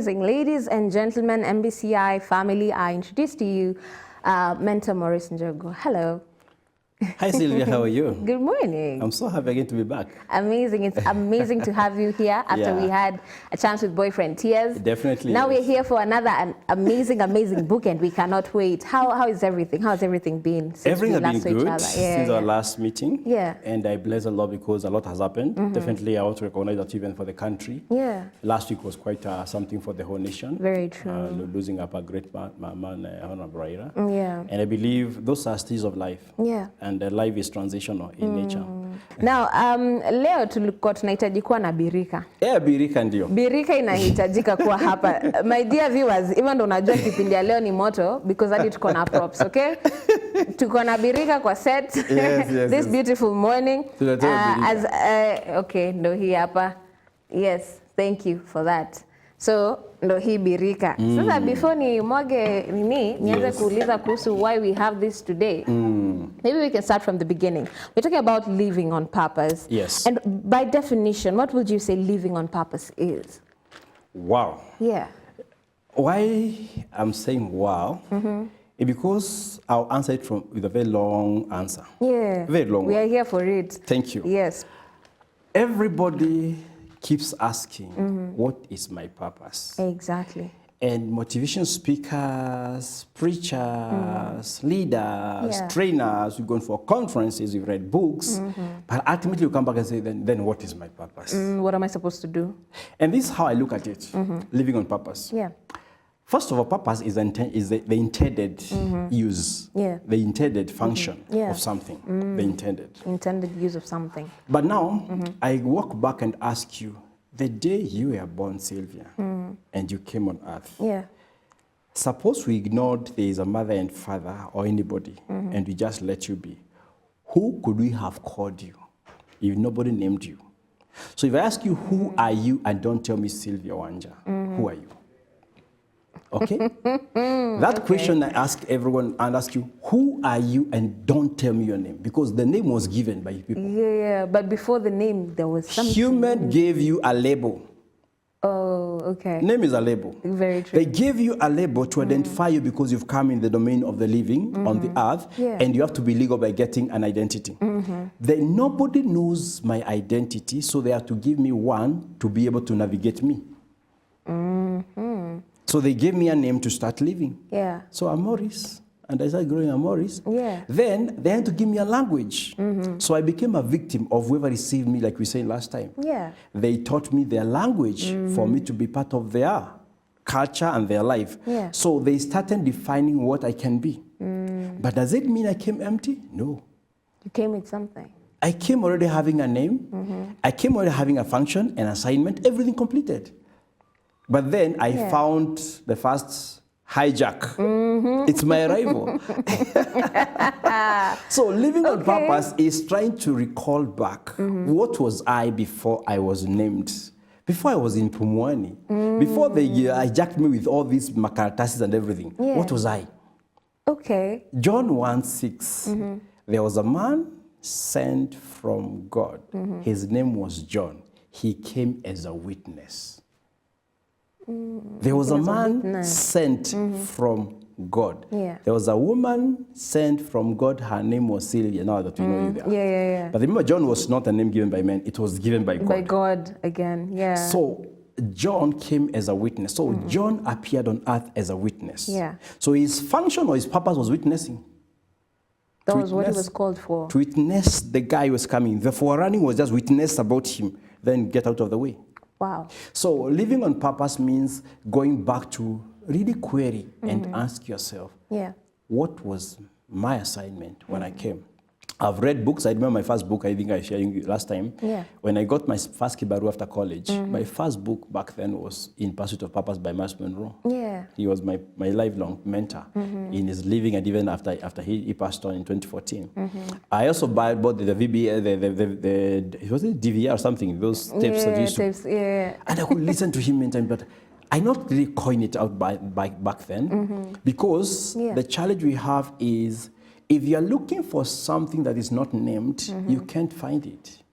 Amazing. Ladies and gentlemen, MBCI family, I introduce to you Mentor Morris Njogu. Hello. Hi Sylvia, how are you? Good morning. I'm so happy again to be back. Amazing. It's amazing to have you here after we had a chance with Boyfriend Tears. Definitely. Now we're here for another amazing book and we cannot wait. How is everything? How has everything been since everything we has last been good since our last meeting. Yeah. And I bless the Lord because a lot has happened. Definitely I want to recognize that even for the country. Yeah. Last week was quite something for the whole nation. Very true. Losing up a great man, Honorable Raila. Yeah. And I believe those are stages of life. Yeah. And life is transitional in nature. Now, leo tulikuwa tunahitaji kuwa na birika. Birika ndio. Birika inahitajika kuwa hapa. My dear viewers, even though unajua kipindi ya leo ni moto because hadi tuko na props, okay? Tuko na birika kwa set. Yes, This beautiful morning. Okay, ndo hii hapa. Yes, thank you for that. So, ndo hii birika. Sasa before ni mwage nianze kuuliza kuhusu why we have this today. Maybe we can start from the beginning. We're talking about living on purpose. Yes. And by definition, what would you say living on purpose is? Wow. Yeah. Why I'm saying wow? Because I'll answer it with a very long answer. Yeah. Very long. We are here for it. Thank you. Yes. Everybody keeps asking, what is my purpose? Exactly. And motivation speakers, preachers, leaders, trainers, we've gone for conferences, we've read books, but ultimately you come back and say, then what is my purpose? What am I supposed to do? And this is how I look at it, living on purpose. Yeah. First of all, purpose is the intended use, the intended function of something, the intended use of something. But now, I walk back and ask you, the day you were born, Sylvia, and you came on earth, suppose we ignored there is a mother and father or anybody, and we just let you be. Who could we have called you if nobody named you? So if I ask you, who are you, and don't tell me Sylvia Wanja, who are you? Okay? That question I ask everyone and ask you, who are you, and don't tell me your name, because the name was given by people. Yeah, but before the name, there was something. Human gave you a label. Oh, okay. Name is a label. Very true. They gave you a label to identify you because you've come in the domain of the living on the earth, and you have to be legal by getting an identity. Then nobody knows my identity, so they have to give me one to be able to navigate me. So they gave me a name to start living. Yeah. So I'm Morris, and I started growing a Morris. Yeah. Then they had to give me a language. So I became a victim of whoever received me, like we said last time. Yeah. They taught me their language for me to be part of their culture and their life. Yeah. So they started defining what I can be. But does it mean I came empty? No. You came with something. I came already having a name. I came already having a function, an assignment, everything completed. But then I found the first hijack. It's my arrival. So living on purpose is trying to recall back what was I before I was named, before I was in Pumwani, before they hijacked me with all these makaratasis and everything. What was I? Okay. John 1:6. There was a man sent from God. His name was John. He came as a witness. There was a man sent from God. There was a woman sent from God. Her name was Sylvia. Now that we know you there. Yeah. But remember, John was not a name given by men. It was given by God. By God again, yeah. So John came as a witness. So John appeared on earth as a witness. Yeah. So his function or his purpose was witnessing. That was what he was called for. To witness the guy who was coming. The forerunning was just witness about him, then get out of the way. Wow. So living on purpose means going back to really query and ask yourself, what was my assignment when I came? I've read books. I remember my first book, I think I shared you last time. When I got my first kibaru after college, my first book back then was In Pursuit of Purpose by Miles Monroe. He was my lifelong mentor in his living, and even after he passed on in 2014. I also bought the VBA, was it DVR or something, those tapes that used to, and I could listen to him many times, but I not really coined it out back then, because the challenge we have is, if you're looking for something that is not named, you can't find it.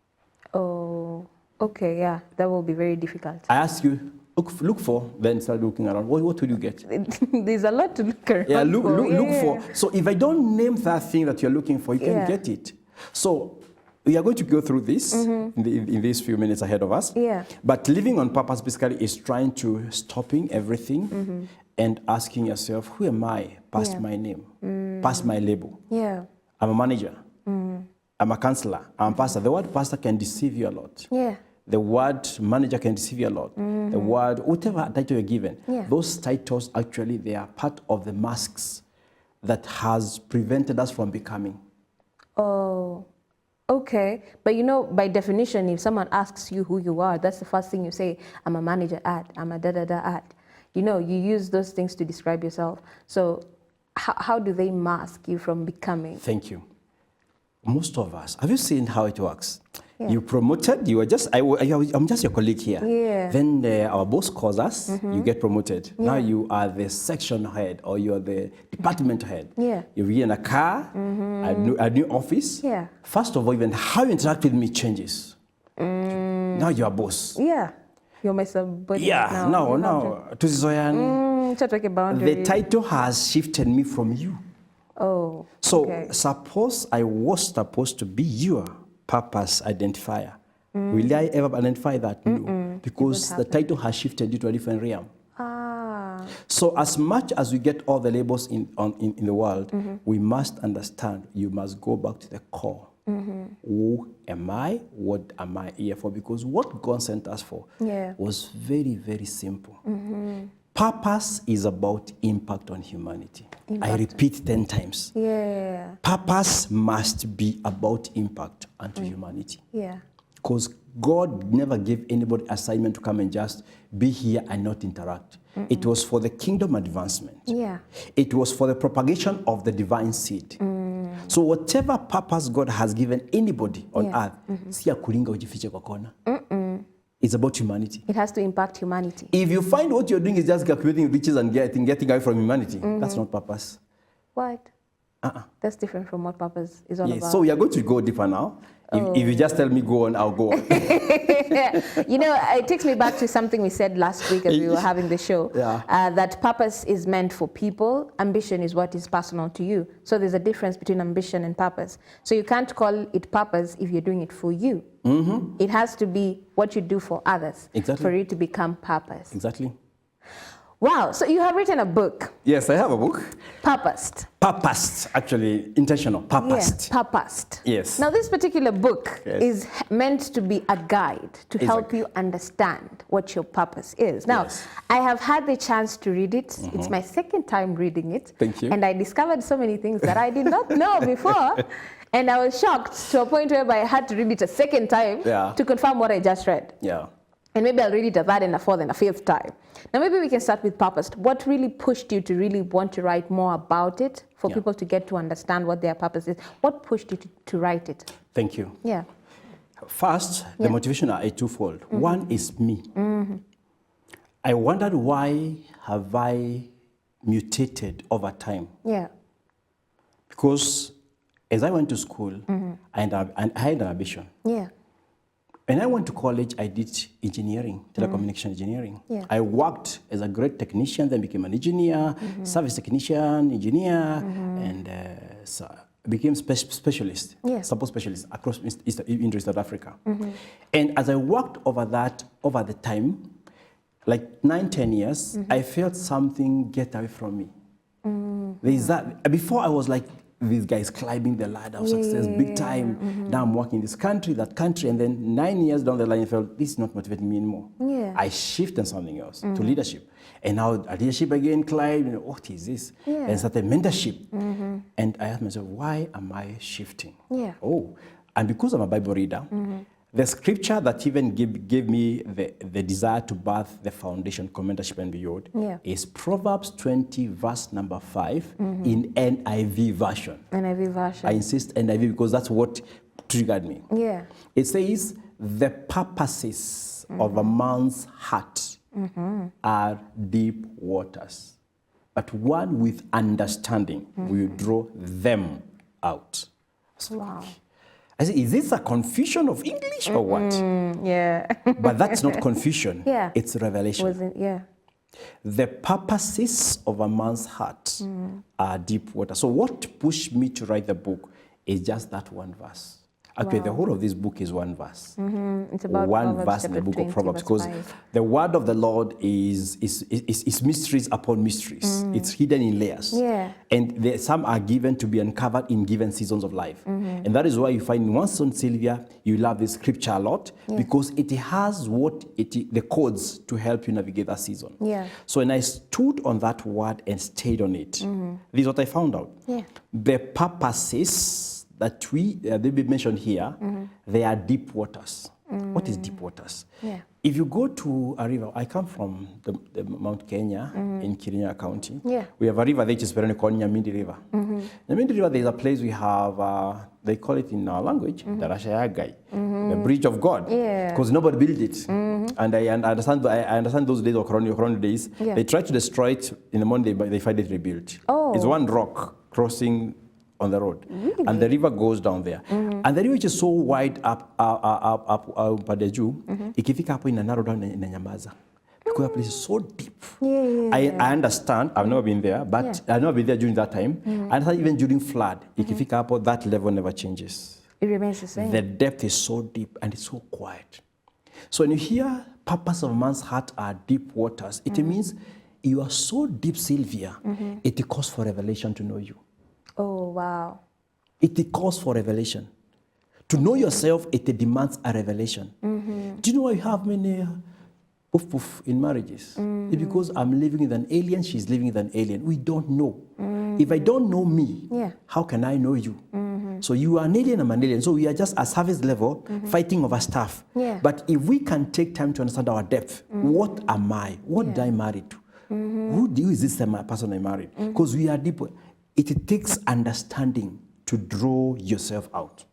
Oh, okay, yeah. That will be very difficult. I ask you, look for, then start looking around. What will you get? There's a lot to look around. Yeah, look for. for. So if I don't name that thing that you're looking for, you can't get it. So we are going to go through this in these few minutes ahead of us. Yeah. But living on purpose basically is trying to stopping everything and asking yourself, who am I past my name, past my label? Yeah. I'm a manager. I'm a counselor. I'm a pastor. The word pastor can deceive you a lot. Yeah. The word manager can deceive you a lot. The word, whatever title you're given, those titles actually, they are part of the masks that has prevented us from becoming. Oh, okay. But you know, by definition, if someone asks you who you are, that's the first thing you say. I'm a manager at, I'm a da-da-da at. You know, you use those things to describe yourself. So how do they mask you from becoming? Thank you. Most of us, have you seen how it works? Yeah. You promoted, you were just, I'm just your colleague here. Yeah. Then our boss calls us, you get promoted. Yeah. Now you are the section head or you're the department head. Yeah. You're in a car, a new office. Yeah. First of all, even how you interact with me changes. Now you're a boss. Yeah. You're my subordinate. Yeah, now. The title has shifted me from you. Oh, so okay. Suppose I was supposed to be your purpose identifier. Will I ever identify that? No, because the title has shifted you to a different realm. Ah. So as much as we get all the labels in the world, we must understand, you must go back to the core. Who am I? What am I here for? Because what God sent us for was very, very simple. Purpose is about impact on humanity. I repeat 10 times. Yeah. Purpose must be about impact onto humanity. Yeah. Because God never gave anybody assignment to come and just be here and not interact. It was for the kingdom advancement. Yeah. It was for the propagation of the divine seed. So whatever purpose God has given anybody on earth, it's about humanity. It has to impact humanity. If you find what you're doing is just accumulating riches and getting away from humanity, that's not purpose. What? That's different from what purpose is all about. So we are going to go deeper now. If you just tell me go on, I'll go on. You know, it takes me back to something we said last week as we were having the show, that purpose is meant for people, ambition is what is personal to you. So there's a difference between ambition and purpose. So you can't call it purpose if you're doing it for you. It has to be what you do for others for it to become purpose. Exactly. Wow, so you have written a book. Yes, I have a book. Purposed. Purposed, actually, intentional, purposed. Yeah, purposed. Yes. Now this particular book is meant to be a guide to help you understand what your purpose is. Now, I have had the chance to read it. It's my second time reading it. Thank you. And I discovered so many things that I did not know before. And I was shocked to a point where I had to read it a second time to confirm what I just read. Yeah. And maybe I'll read it a third and a fourth and a fifth time. Now maybe we can start with purpose. What really pushed you to really want to write more about it for people to get to understand what their purpose is? What pushed you to write it? Thank you. Yeah. First, the motivation are twofold. One is me. I wondered why have I mutated over time? Yeah. Because as I went to school, I had an ambition. Yeah. When I went to college, I did engineering, telecommunication engineering. Yeah. I worked as a great technician, then became an engineer, service technician, engineer, and so became specialist, support specialist across East Africa. And as I worked over the time, like 9-10 years, I felt something get away from me. There's that. Before I was like, these guys climbing the ladder of success big time. Now I'm working in this country, that country, and then 9 years down the line, I felt this is not motivating me anymore. I shifted something else to leadership. And now leadership again climbed, what is this? And started mentorship. And I asked myself, why am I shifting? And because I'm a Bible reader, the scripture that even gave me the desire to birth the foundation, mentorship and beyond, is Proverbs 20, verse number 5 in NIV version. NIV version. I insist NIV because that's what triggered me. It says, the purposes of a man's heart are deep waters, but one with understanding will draw them out. Wow. I said, is this a confusion of English or what? Yeah. But that's not confusion. Yeah. It's revelation. Wasn't, yeah. The purposes of a man's heart are deep water. So what pushed me to write the book is just that one verse. Actually, the whole of this book is one verse. It's about one Proverbs verse in the chapter book 20, of Proverbs, verse because 5. the word of the Lord is mysteries upon mysteries. It's hidden in layers. Yeah. And some are given to be uncovered in given seasons of life. And that is why you find in one son, Sylvia, you love this scripture a lot, because it has the codes to help you navigate that season. Yeah. So when I stood on that word and stayed on it, this is what I found out. Yeah. The purposes that they be mentioned here, they are deep waters. What is deep waters? Yeah. If you go to a river, I come from the Mount Kenya in Kirinyaga County. Yeah. We have a river which is very called Nyamindi River. Nyamindi River, there's a place we have, they call it in our language, the Rashayagai, the bridge of God. Yeah. Because nobody built it. And I understand those days of Corona days, Yeah. they tried to destroy it in the morning, but they find it rebuilt. Oh. It's one rock crossing on the road. Really? And the river goes down there. And the river which is so wide up pande juu, ikifika hapo inanarrow down inanyamaza. Because the place is so deep. I understand, I've never been there, but I've never been there during that time. I understand even during flood, ikifika hapo, that level never changes. It remains the same. The depth is so deep and it's so quiet. So when you hear purpose of man's heart are deep waters, it means you are so deep, Sylvia, it calls for revelation to know you. Oh, wow. It calls for revelation. To know yourself, it demands a revelation. Do you know why you have many poof in marriages? It's because I'm living with an alien, she's living with an alien. We don't know. If I don't know me, how can I know you? So you are an alien, I'm an alien. So we are just at surface level fighting over stuff. But if we can take time to understand our depth, what am I? What did I marry to? Who is this person I married? Because we are deep. It takes understanding to draw yourself out.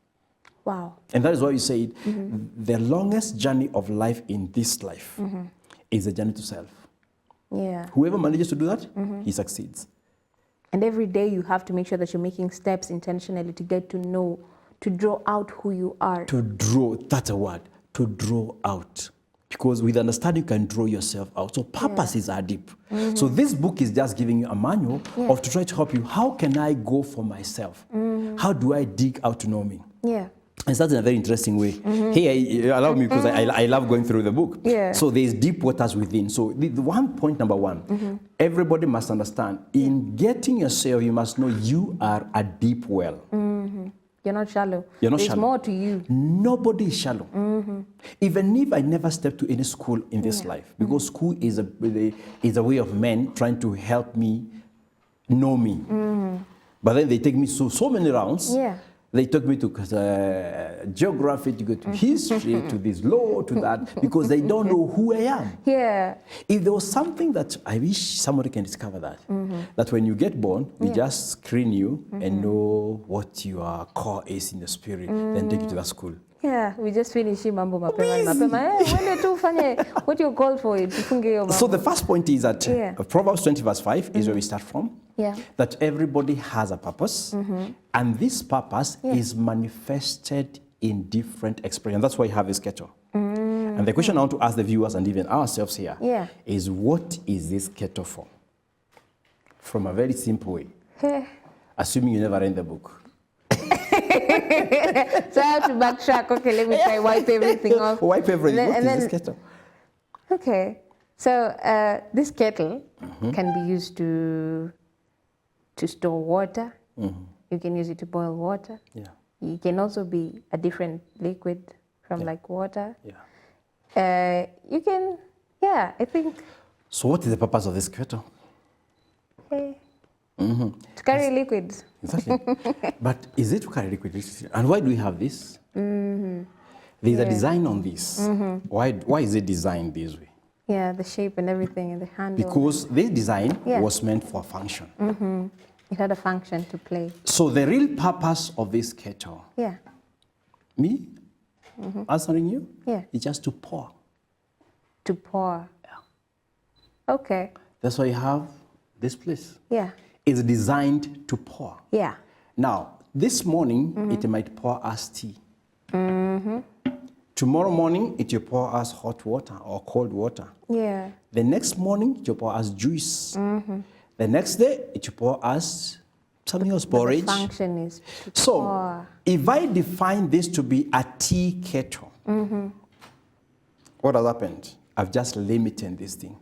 Wow. And that is why you say the longest journey of life in this life is a journey to self. Yeah. Whoever manages to do that, he succeeds. And every day you have to make sure that you're making steps intentionally to get to know, to draw out who you are. To draw, that's a word, to draw out. Because with understanding, you can draw yourself out. So purposes are deep. So this book is just giving you a manual of to try to help you. How can I go for myself? How do I dig out to know me? Yeah. And that's in a very interesting way. Hey, allow me, because I love going through the book. Yeah. So there's deep waters within. So the one point number one, everybody must understand, in getting yourself, you must know you are a deep well. You're not shallow. You're not There's shallow. more to you. Nobody is shallow. Even if I never stepped to any school in this life, because school is a way of men trying to help me know me. But then they take me so many rounds. Yeah. They took me to geography, to go to history, to this law, to that, because they don't know who I am. Yeah. If there was something that I wish somebody can discover that when you get born, we just screen you and know what your core is in the spirit, then take you to that school. Yeah, we just finished mambo mapema. Wende tu ufanye what you're called for it. So the first point is that Proverbs 20 verse 5 is where we start from. Yeah. That everybody has a purpose, and this purpose is manifested in different expressions. That's why you have this kettle. And the question I want to ask the viewers and even ourselves here is, what is this kettle for? From a very simple way. Assuming you never read the book. So I have to backtrack. Okay, let me try wipe everything off. Wipe everything. What is this kettle? Okay, so this kettle can be used to store water. You can use it to boil water. Yeah. It can also be a different liquid from like water. Yeah. You can, I think. So what is the purpose of this kettle? To carry liquids. Exactly. But is it to carry liquids? And why do we have this? There's a design on this. Why is it designed this way? Yeah, the shape and everything and the handle. Because this design was meant for a function. It had a function to play. So the real purpose of this kettle, me answering you, is just to pour. To pour. Yeah. Okay. That's why you have this place. Yeah. It's designed to pour. Yeah. Now, this morning, it might pour us tea. Tomorrow morning, it will pour us hot water or cold water. Yeah. The next morning, it will pour us juice. The next day, it will pour us something else, porridge. The function is to So, pour. if I define this to be a tea kettle, what has happened? I've just limited this thing.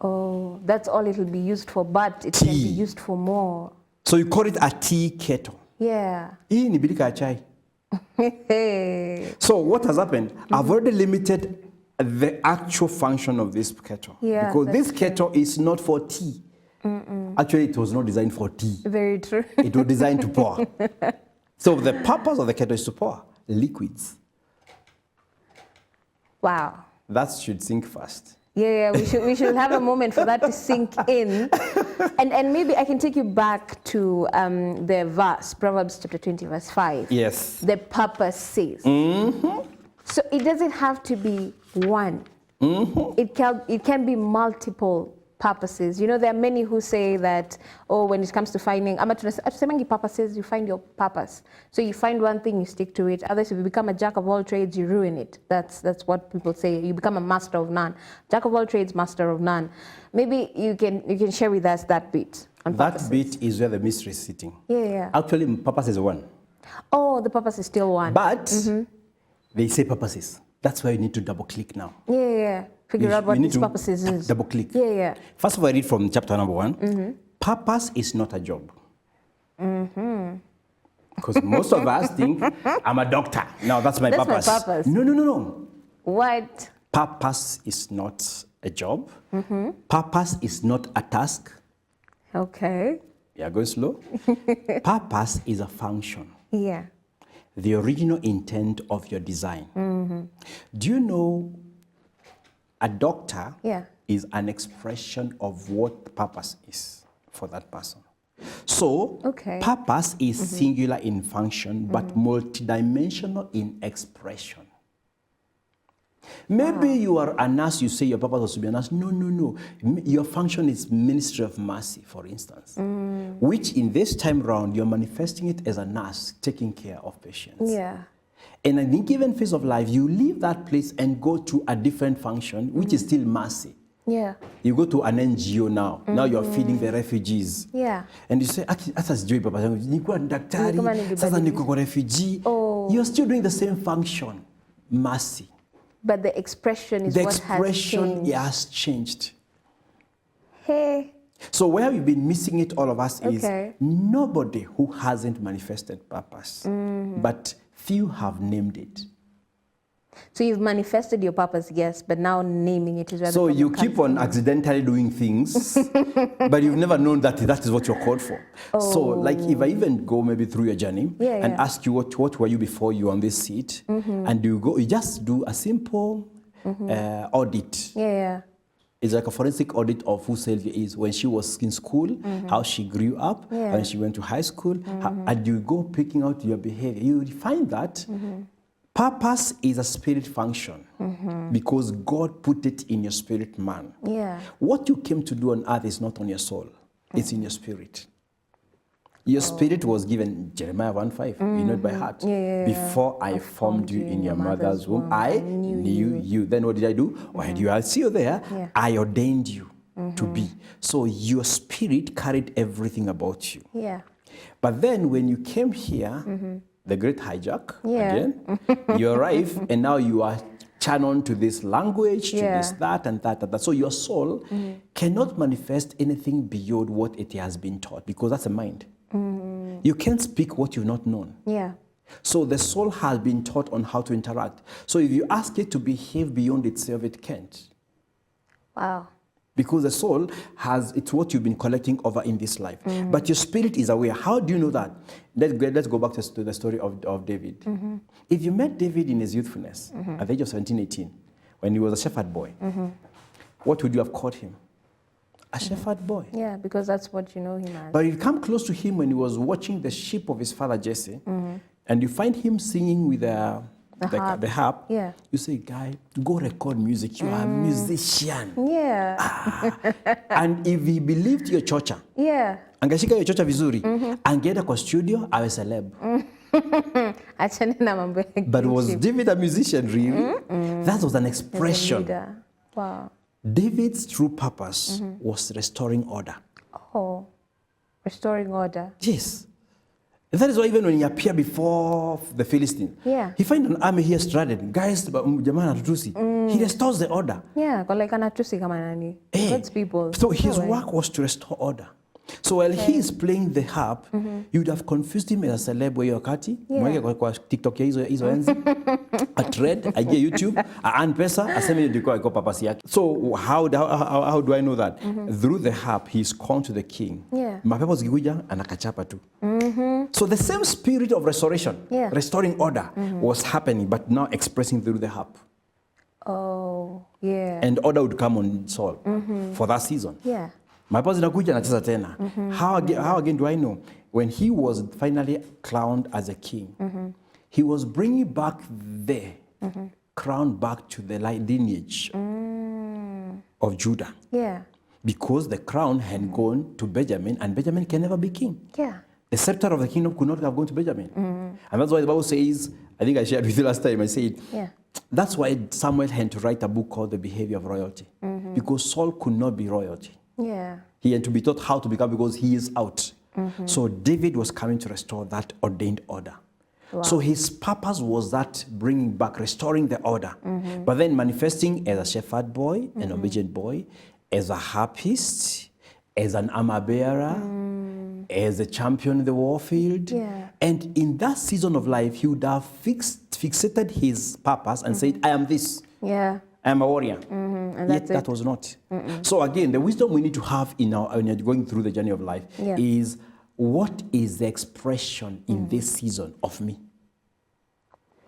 Oh, that's all it will be used for, but it can be Tea. used for more. So you call it a tea kettle. Yeah. Hii ni birika ya chai. Hey. So what has happened? I've already limited the actual function of this kettle. Yeah, because that's this kettle is not for tea. Actually, it was not designed for tea. Very true. It was designed to pour. So the purpose of the kettle is to pour liquids. Wow. That should sink fast. Yeah, we should have a moment for that to sink in. And maybe I can take you back to the verse, Proverbs chapter 20, verse 5. Yes. The purpose says. So it doesn't have to be one. It can be multiple purposes. You know, there are many who say that, oh, when it comes to finding, purposes, you find your purpose. So you find one thing, you stick to it. Others, if you become a jack of all trades, you ruin it. That's what people say. You become a master of none. Jack of all trades, master of none. Maybe you can share with us that bit on purposes. That bit is where the mystery is sitting. Yeah. Actually, purpose is one. Oh, the purpose is still one. But they say purposes. That's why you need to double click now. Yeah. Figure out what these purposes is. Double click. Yeah. First of all, I read from chapter number 1. Purpose is not a job. Because most of us think, I'm a doctor. Now that's my purpose. That's my purpose. No. What? Purpose is not a job. Purpose is not a task. Okay. Yeah, going slow. Purpose is a function. Yeah. The original intent of your design. Do you know a doctor is an expression of what purpose is for that person? So, purpose is singular in function, but multidimensional in expression. Maybe you are a nurse, you say your purpose was to be a nurse. No. Your function is ministry of mercy, for instance, which in this time round, you're manifesting it as a nurse, taking care of patients. Yeah. And in a given phase of life, you leave that place and go to a different function, which is still mercy. Yeah. You go to an NGO now. Now you're feeding the refugees. Yeah. And you say, hata sijui papa yangu, nilikuwa daktari, sasa niko kwa refugee. You're still doing the same function, mercy. But the expression is the what expression has changed. Hey. So where we've been missing it, all of us, is nobody who hasn't manifested purpose, but few have named it. So you've manifested your purpose, yes, but now naming it is where so you keep on accidentally doing things, but you've never known that that is what you're called for. So like if I even go maybe through your journey and ask you what were you before you on this seat, and you just do a simple audit. It's like a forensic audit of who Sylvia is when she was in school, how she grew up, when she went to high school, and you go picking out your behavior. You find that purpose is a spirit function because God put it in your spirit man. What you came to do on earth is not on your soul, it's in your spirit. Your spirit was given, Jeremiah 1:5, you know it by heart. Before I formed you in your mother's womb, I knew you. Then what did I do? Why do I see you there? I ordained you to be. So your spirit carried everything about you. But then when you came here, the great hijack, again, you arrive and now you are channeled to this language, to this, that, and that. So your soul cannot manifest anything beyond what it has been taught because that's a mind. You can't speak what you've not known. So the soul has been taught on how to interact. So if you ask it to behave beyond itself, it can't. Wow. Because the soul it's what you've been collecting over in this life. But your spirit is aware. How do you know that? Let's go back to the story of David. If you met David in his youthfulness, at the age of 17, 18, when he was a shepherd boy, what would you have called him? A shepherd boy. Yeah, because that's what you know him as. But you come close to him when he was watching the sheep of his father Jesse, and you find him singing with the harp. You say, guy, go record music. You are a musician. And if he believed your chocha, angeshika your chocha vizuri, angeenda kwa studio, awe celeb. But was David a musician, really? That was an expression. Wow. David's true purpose was restoring order. Oh, restoring order. Yes. And that is why even when he appeared before the Philistines, he finds an army here stranded. Guys, jamana tutusi. He restores the order. Yeah, God's people. So his work was to restore order. So while he is playing the harp, you would have confused him as a celeb wa hiyo wakati. Mweke kwa TikTok ya hizo enzi. A trend, aje YouTube, earn pesa, aseme ndiko iko papasi yake. So how do I know that? Through the harp, he is called to the king. Mapepo zikikuja anakachapa tu. So the same spirit of restoration, restoring order, was happening, but now expressing through the harp. Oh, yeah. And order would come on Saul for that season. Yeah. Mapepo zinakuja anacheza tena. How again do I know? When he was finally crowned as a king, he was bringing back the crown back to the lineage of Judah. Yeah. Because the crown had gone to Benjamin, and Benjamin can never be king. Yeah. The scepter of the kingdom could not have gone to Benjamin. And that's why the Bible says, I think I shared with you last time, I said, that's why Samuel had to write a book called The Behavior of Royalty. Because Saul could not be royalty. Yeah. He had to be taught how to become because he is out. So David was coming to restore that ordained order. Wow. So his purpose was that bringing back, restoring the order, but then manifesting as a shepherd boy, an obedient boy, as a harpist, as an armor bearer, as a champion in the warfield. And in that season of life, he would have fixated his purpose and said, I am this. Yeah. I am a warrior. And Yet that was not. So again, the wisdom we need to have when you're going through the journey of life is, what is the expression in this season of me?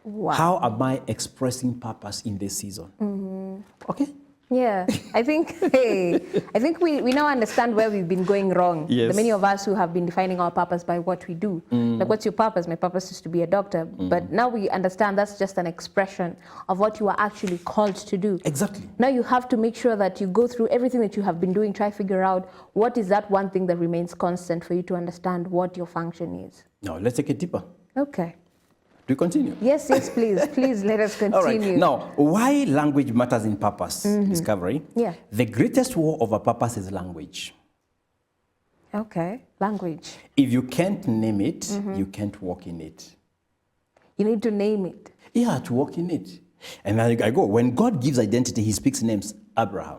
Wow. How am I expressing purpose in this season? Okay? Yeah, I think we now understand where we've been going wrong. Yes. The many of us who have been defining our purpose by what we do. Like, what's your purpose? My purpose is to be a doctor. But now we understand that's just an expression of what you are actually called to do. Exactly. Now you have to make sure that you go through everything that you have been doing, try to figure out what is that one thing that remains constant for you to understand what your function is. Now, let's take it deeper. Okay. Do you continue? Yes, please. Please let us continue. All right. Now, why language matters in purpose discovery? Yeah. The greatest war of a purpose is language. Okay, language. If you can't name it, you can't walk in it. You need to name it. Yeah, to walk in it. And I go, when God gives identity, he speaks names: Abraham,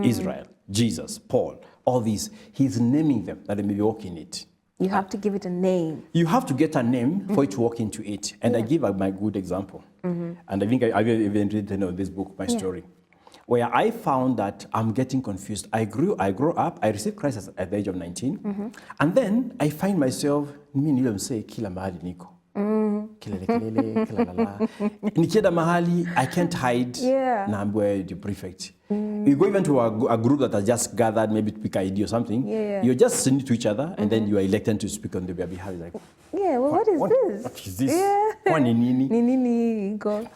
Israel, Jesus, Paul, all these. He's naming them that they may walk in it. You have to give it a name. You have to get a name for you to walk into it. And I give my good example. And I think I've even written this book, my story, where I found that I'm getting confused. I grew up, I received Christ at the age of 19. And then I find myself, kila mahali niko. Nikienda mahali, I can't hide. Na ambwe the prefect. You go even to a group that has just gathered, maybe to pick ID or something. You're just sitting to each other, and then you are elected to speak on their behalf. It's like, what is this? What is this? Yeah.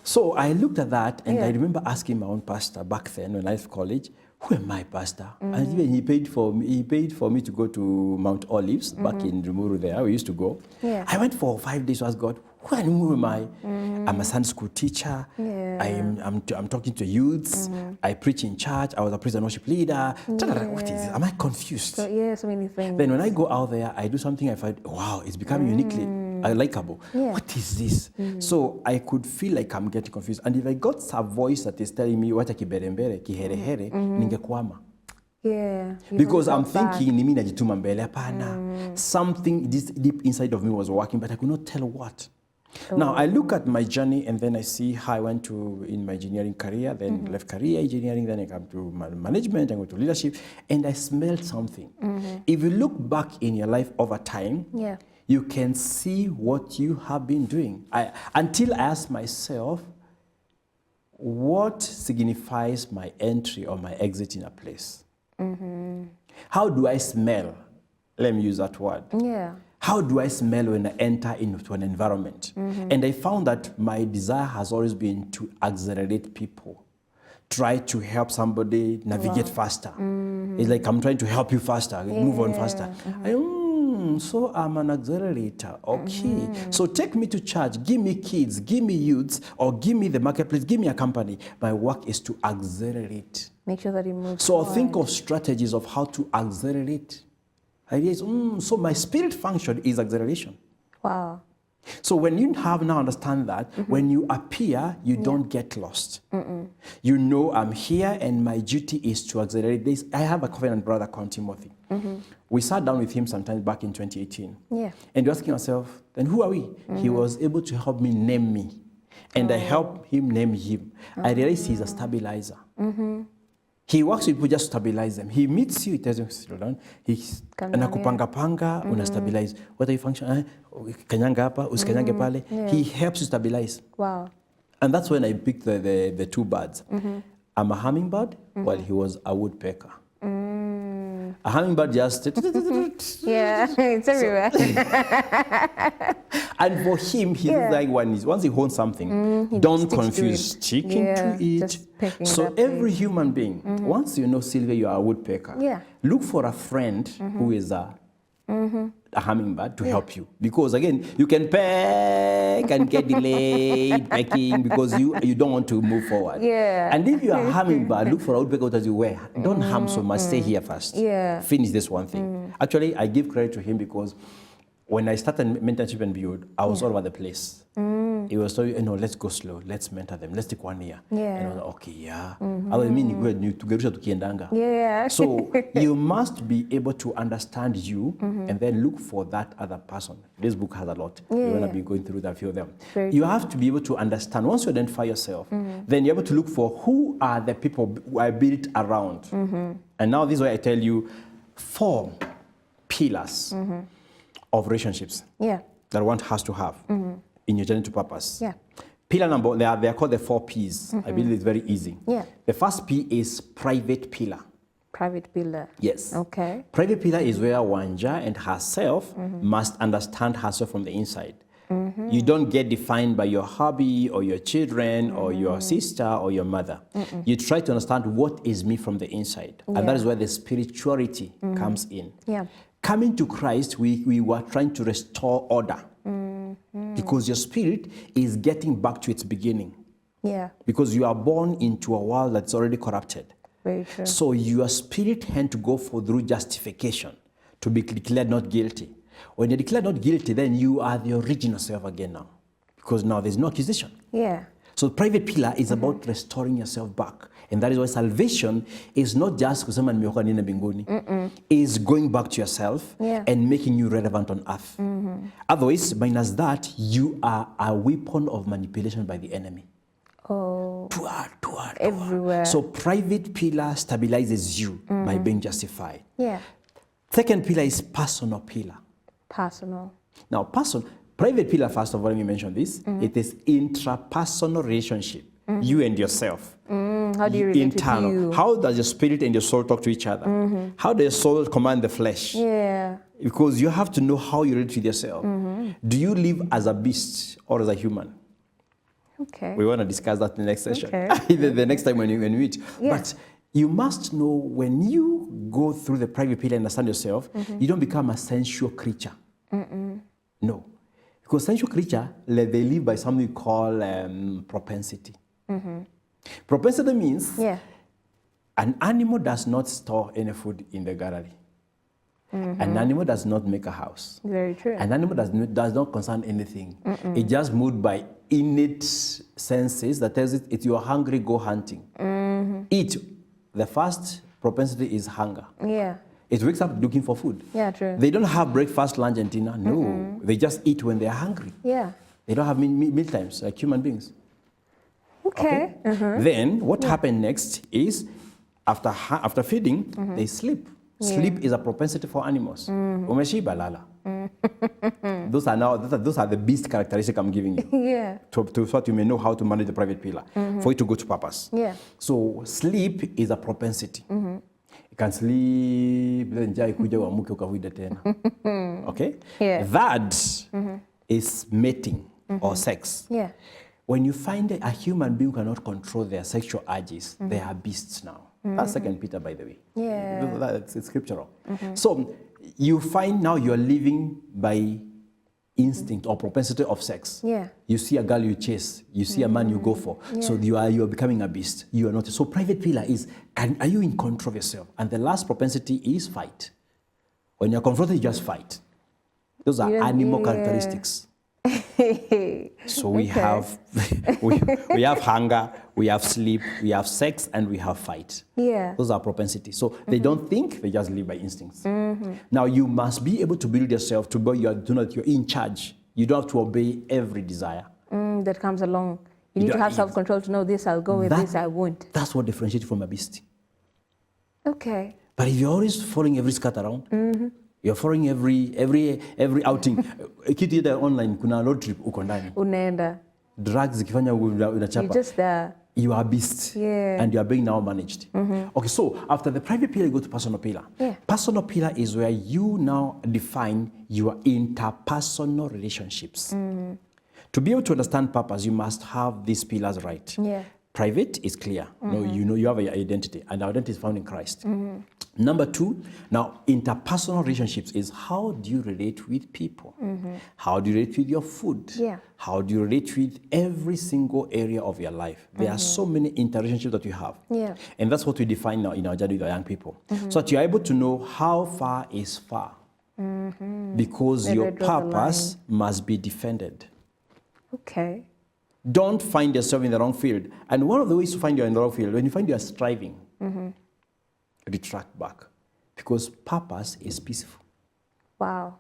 So I looked at that, and I remember asking my own pastor back then when I left college, who am I, pastor? And even he paid for me to go to Mount Olives back in Rumuru there. We used to go. I went for 5 days to ask God, who am I? I'm a Sunday school teacher. I'm talking to youths. I preach in church. I was a praise and worship leader. What is it? Am I confused? So many things. Then when I go out there, I do something I find, wow, it's becoming uniquely likable. What is this? So I could feel like I'm getting confused. And if I got a voice that is telling me, wacha kiberembere, kiherehere, ningekwama. Because I'm thinking, ni mimi najituma mbele hapana. Something this deep inside of me was working, but I could not tell what. Now, I look at my journey and then I see how I went in my engineering career, then left career engineering, then I come to management, I go to leadership, and I smelled something. If you look back in your life over time, you can see what you have been doing. Until I ask myself, what signifies my entry or my exit in a place? How do I smell? Let me use that word. How do I smell when I enter into an environment? And I found that my desire has always been to accelerate people, try to help somebody navigate faster. It's like I'm trying to help you faster, move on faster. so I'm an accelerator. Okay. So take me to church, give me kids, give me youths, or give me the marketplace, give me a company. My work is to accelerate. Make sure that it moves So forward. think of strategies of how to accelerate. Idea is, so my spirit function is acceleration. Wow. So when you have now understand that, when you appear, you don't get lost. You know I'm here and my duty is to accelerate this. I have a covenant brother called Timothy. We sat down with him sometime back in 2018. Yeah. And you're asking yourself, then who are we? He was able to help me name me. And I helped him name him. I realized he's a stabilizer. He works with people just to stabilize them. He meets you, he tells you, slow down. He's anakupanga-panga, una-stabilize. What are you function? Kanyanga hapa, usikanyange pale. He helps you stabilize. Wow. And that's when I picked the two birds. I'm a hummingbird, while he was a woodpecker. A hummingbird just... Yeah, it's everywhere. And for him, he's like once he owns something, don't confuse sticking to it. So every human being, once you know, Sylvia, you are a woodpecker, look for a friend who is a hummingbird to help you. Because again, you can peck and get delayed pecking because you don't want to move forward. And if you are a hummingbird, look for a woodpecker who tells you where. Don't hum so much, stay here first. Finish this one thing. Actually, I give credit to him because when I started mentorship and build, I was all over the place. It was so, let's go slow, let's mentor them, let's take 1 year. And I was like, okay, So you must be able to understand you and then look for that other person. This book has a lot. You're going to be going through that few of them. You have to be able to understand. Once you identify yourself, then you're able to look for who are the people who are built around. And now this is why I tell you 4 pillars of relationships that one has to have in your journey to purpose. Pillar number, they are called the 4 P's. I believe it's very easy. The first P is private pillar. Private pillar. Yes. Okay. Private pillar is where Wanja and herself must understand herself from the inside. You don't get defined by your hobby or your children or your sister or your mother. You try to understand what is me from the inside. And that is where the spirituality comes in. Coming to Christ, we were trying to restore order because your spirit is getting back to its beginning. Because you are born into a world that's already corrupted. Very true. So your spirit had to go through justification to be declared not guilty. When you're declared not guilty, then you are the original self again now. Because now there's no accusation. So private pillar is about restoring yourself back. And that is why salvation is not just kusema nimeokoka nina mbinguni. Is going back to yourself and making you relevant on earth. Otherwise, minus that, you are a weapon of manipulation by the enemy. Everywhere. So private pillar stabilizes you by being justified. Second pillar is personal pillar. Personal. Now, private pillar, first of all, let me mention this. It is intrapersonal relationship. You and yourself. How do you relate to you? How does your spirit and your soul talk to each other? How does your soul command the flesh? Because you have to know how you relate with yourself. Do you live as a beast or as a human? We want to discuss that in the next session. The next time when you meet. But you must know when you go through the private pillar and understand yourself, you don't become a sensual creature. No. Because sensual creature, they live by something called propensity. Propensity means an animal does not store any food in the gallery. An animal does not make a house. Very true. An animal does not concern anything. It just moved by innate senses that tells it, if you are hungry, go hunting. Eat. The first propensity is hunger. It wakes up looking for food. True. They don't have breakfast, lunch, and dinner. No. They just eat when they are hungry. They don't have meal times like human beings. Then what happened next is after feeding, they sleep. Sleep is a propensity for animals. Umeshiba lala. Those are the beast characteristics I'm giving you. So that you may know how to manage the private pillar for it to go to purpose. So sleep is a propensity. You can sleep, then njaa ikuja uamuke ukavuida tena. Okay? That is mating or sex. When you find a human being who cannot control their sexual urges, they are beasts now. That's 2 Peter, by the way. It's scriptural. So you find now you're living by instinct or propensity of sex. Yeah. You see a girl you chase, you see a man you go for. Yeah. So you are becoming a beast. You are not. So private pillar is, are you in control of yourself? And the last propensity is fight. When you're confronted, you just fight. Those are animal characteristics. So we have we have hunger, we have sleep, we have sex, and we have fight. Yeah. Those are propensities. So they don't think, they just live by instincts. Now you must be able to build yourself to know that you're in charge. You don't have to obey every desire. That comes along. You need to have self-control to know this, I'll go with this, I won't. That's what differentiates you from a beast. Okay. But if you're always following every scat around, you're following every outing. Kitu ile online kuna road trip uko ndani. Unaenda. Drugs zikifanya unachapa. You're just there. You are a beast. Yeah. And you are being now managed. Okay, so after the private pillar, you go to personal pillar. Yeah. Personal pillar is where you now define your interpersonal relationships. To be able to understand purpose, you must have these pillars right. Yeah. Private is clear. No, you know you have your identity, and our identity is found in Christ. Number two, now interpersonal relationships is how do you relate with people? How do you relate with your food? Yeah. How do you relate with every single area of your life? There are so many interrelationships that you have. Yeah. And that's what we define now in our journey with our young people. So that you're able to know how far is far. Because your purpose must be defended. Okay. Don't find yourself in the wrong field. And one of the ways to find you're in the wrong field, when you find you're striving, retract back. Because purpose is peaceful. Wow.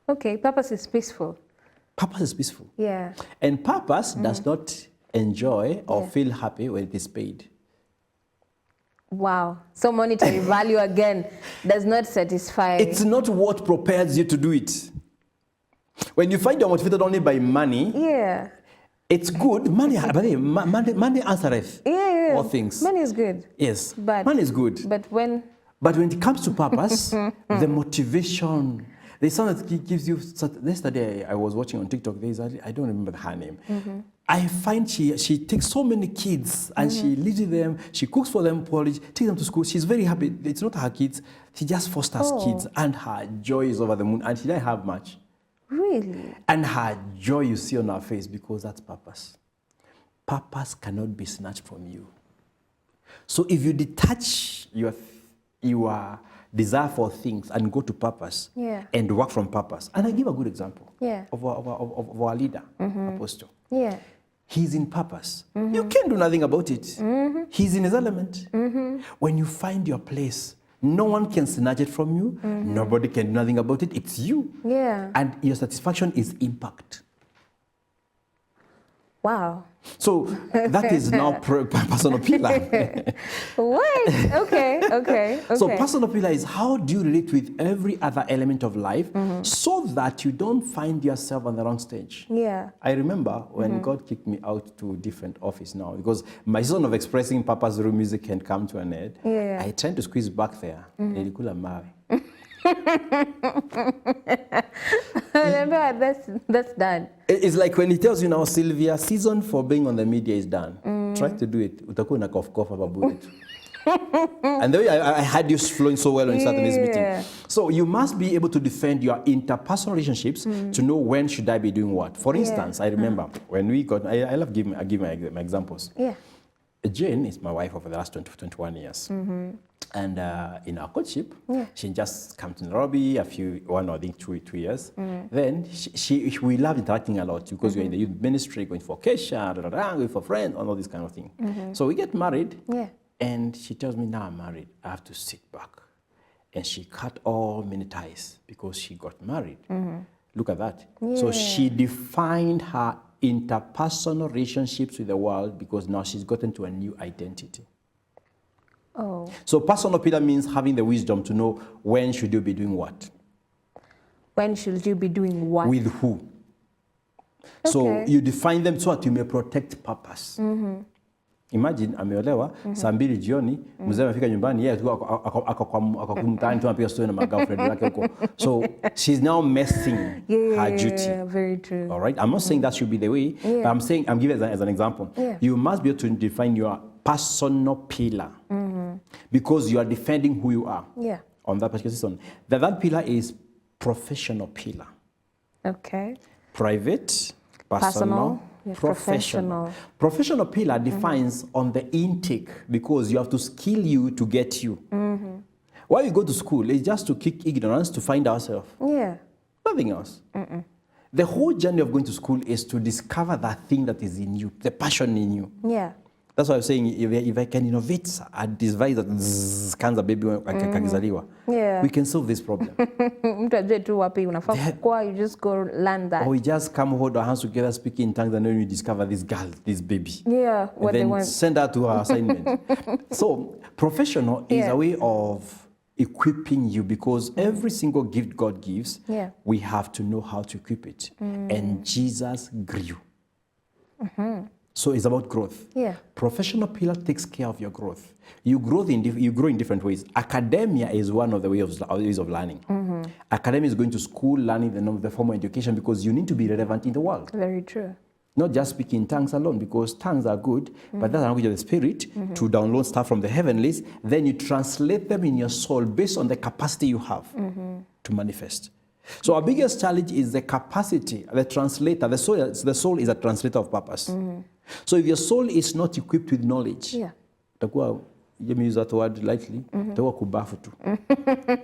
Okay, purpose is peaceful. Purpose is peaceful. Yeah. And purpose does not enjoy or feel happy when it is paid. Wow. So monetary value again does not satisfy. It's not what propels you to do it. When you find you're motivated only by money, yeah. It's good. Money answereth all things. Money is good. Yes. But money is good. But when it comes to purpose, the motivation, there's something that gives you. Yesterday I was watching on TikTok. I don't remember her name. I find she takes so many kids and she leads them. She cooks for them, takes them to school. She's very happy. It's not her kids. She just fosters kids, and her joy is over the moon. And she didn't have much. Really? And her joy you see on her face, because that's purpose. Purpose cannot be snatched from you. So if you detach your desire for things and go to purpose and work from purpose, and I give a good example of our leader, Apostle. Yeah. He's in purpose. You can't do nothing about it. He's in his element. When you find your place, no one can snatch it from you. Nobody can do nothing about it. It's you. Yeah. And your satisfaction is impact. Wow. So that is now personal pillar. What? Okay. So personal pillar is how do you relate with every other element of life so that you don't find yourself on the wrong stage. Yeah. I remember when God kicked me out to different office now, because my season of expressing purpose through music can come to an end. Yeah. I tried to squeeze back there. Nilikula mawe. That's done. It's like when he tells you now, Sylvia, season for being on the media is done. Try to do it. Utakuwa na cough about it. And the way I had you flowing so well when you started this meeting. So you must be able to defend your interpersonal relationships to know when should I be doing what. For instance, I remember when we got, I love giving my examples. Yeah. Jane is my wife over the last 21 years. And in our courtship, she just came to Nairobi I think 2 years. Then we loved interacting a lot because we're in the youth ministry, going for occasion, going for friends, and all this kind of thing. So we get married, and she tells me, now I'm married, I have to sit back. And she cut all many ties because she got married. Look at that. So she defined her interpersonal relationships with the world because now she's gotten to a new identity. Oh. So personal pillar means having the wisdom to know when should you be doing what. When should you be doing what? With who. Okay. So you define them so that you may protect purpose. Imagine ameolewa saa 2 jioni, mzee amefika nyumbani, yeye tu ako mtaani tu anapiga story na girlfriend yake huko. So she's now messing her duty. Very true. All right, I'm not saying that should be the way, but I'm giving it as an example. You must be able to define your personal pillar because you are defending who you are. on that particular season. The third pillar is professional pillar. Okay. Private, personal, yes, professional. Professional pillar defines on the intake, because you have to skill you to get you. Why we go to school is just to kick ignorance, to find ourselves. Yeah. Nothing else. The whole journey of going to school is to discover that thing that is in you, the passion in you. Yeah. That's why I'm saying, if I can innovate a device that scans a baby kakizaliwa, Yeah. we can solve this problem. Mtu ajue tu wapi unafaa kukua, you just go learn that. Or we just come, hold our hands together, speak in tongues, and then we discover this girl, this baby. Yeah, what and they then want. send her to her assignment. So professional is a way of equipping you, because every single gift God gives, we have to know how to equip it. And Jesus grew. So it's about growth. Yeah. Professional pillar takes care of your growth. You grow in different ways. Academia is one of the ways of learning. Academia is going to school, learning the formal education, because you need to be relevant in the world. Very true. Not just speaking tongues alone, because tongues are good, but that's the language of the Spirit, to download stuff from the heavenlies. Then you translate them in your soul based on the capacity you have to manifest. So our biggest challenge is the capacity, the translator. The soul is a translator of purpose. So if your soul is not equipped with knowledge, let me use that word lightly, utakuwa kubafu tu.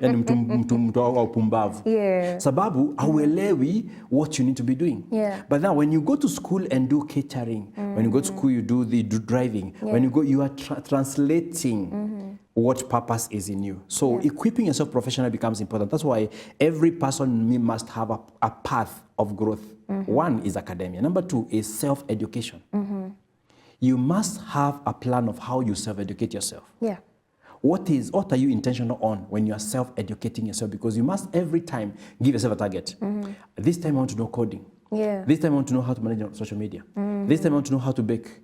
Yani mtu wa upumbavu. Sababu hauelewi what you need to be doing. But now when you go to school and do catering, when you go to school you do driving, when you are translating what purpose is in you. So equipping yourself professionally becomes important. That's why every person must have a path of growth. One is academia. Number two is self-education. You must have a plan of how you self-educate yourself. Yeah. What are you intentional on when you are self-educating yourself? Because you must every time give yourself a target. This time I want to know coding. This time I want to know how to manage social media. This time I want to know how to bake.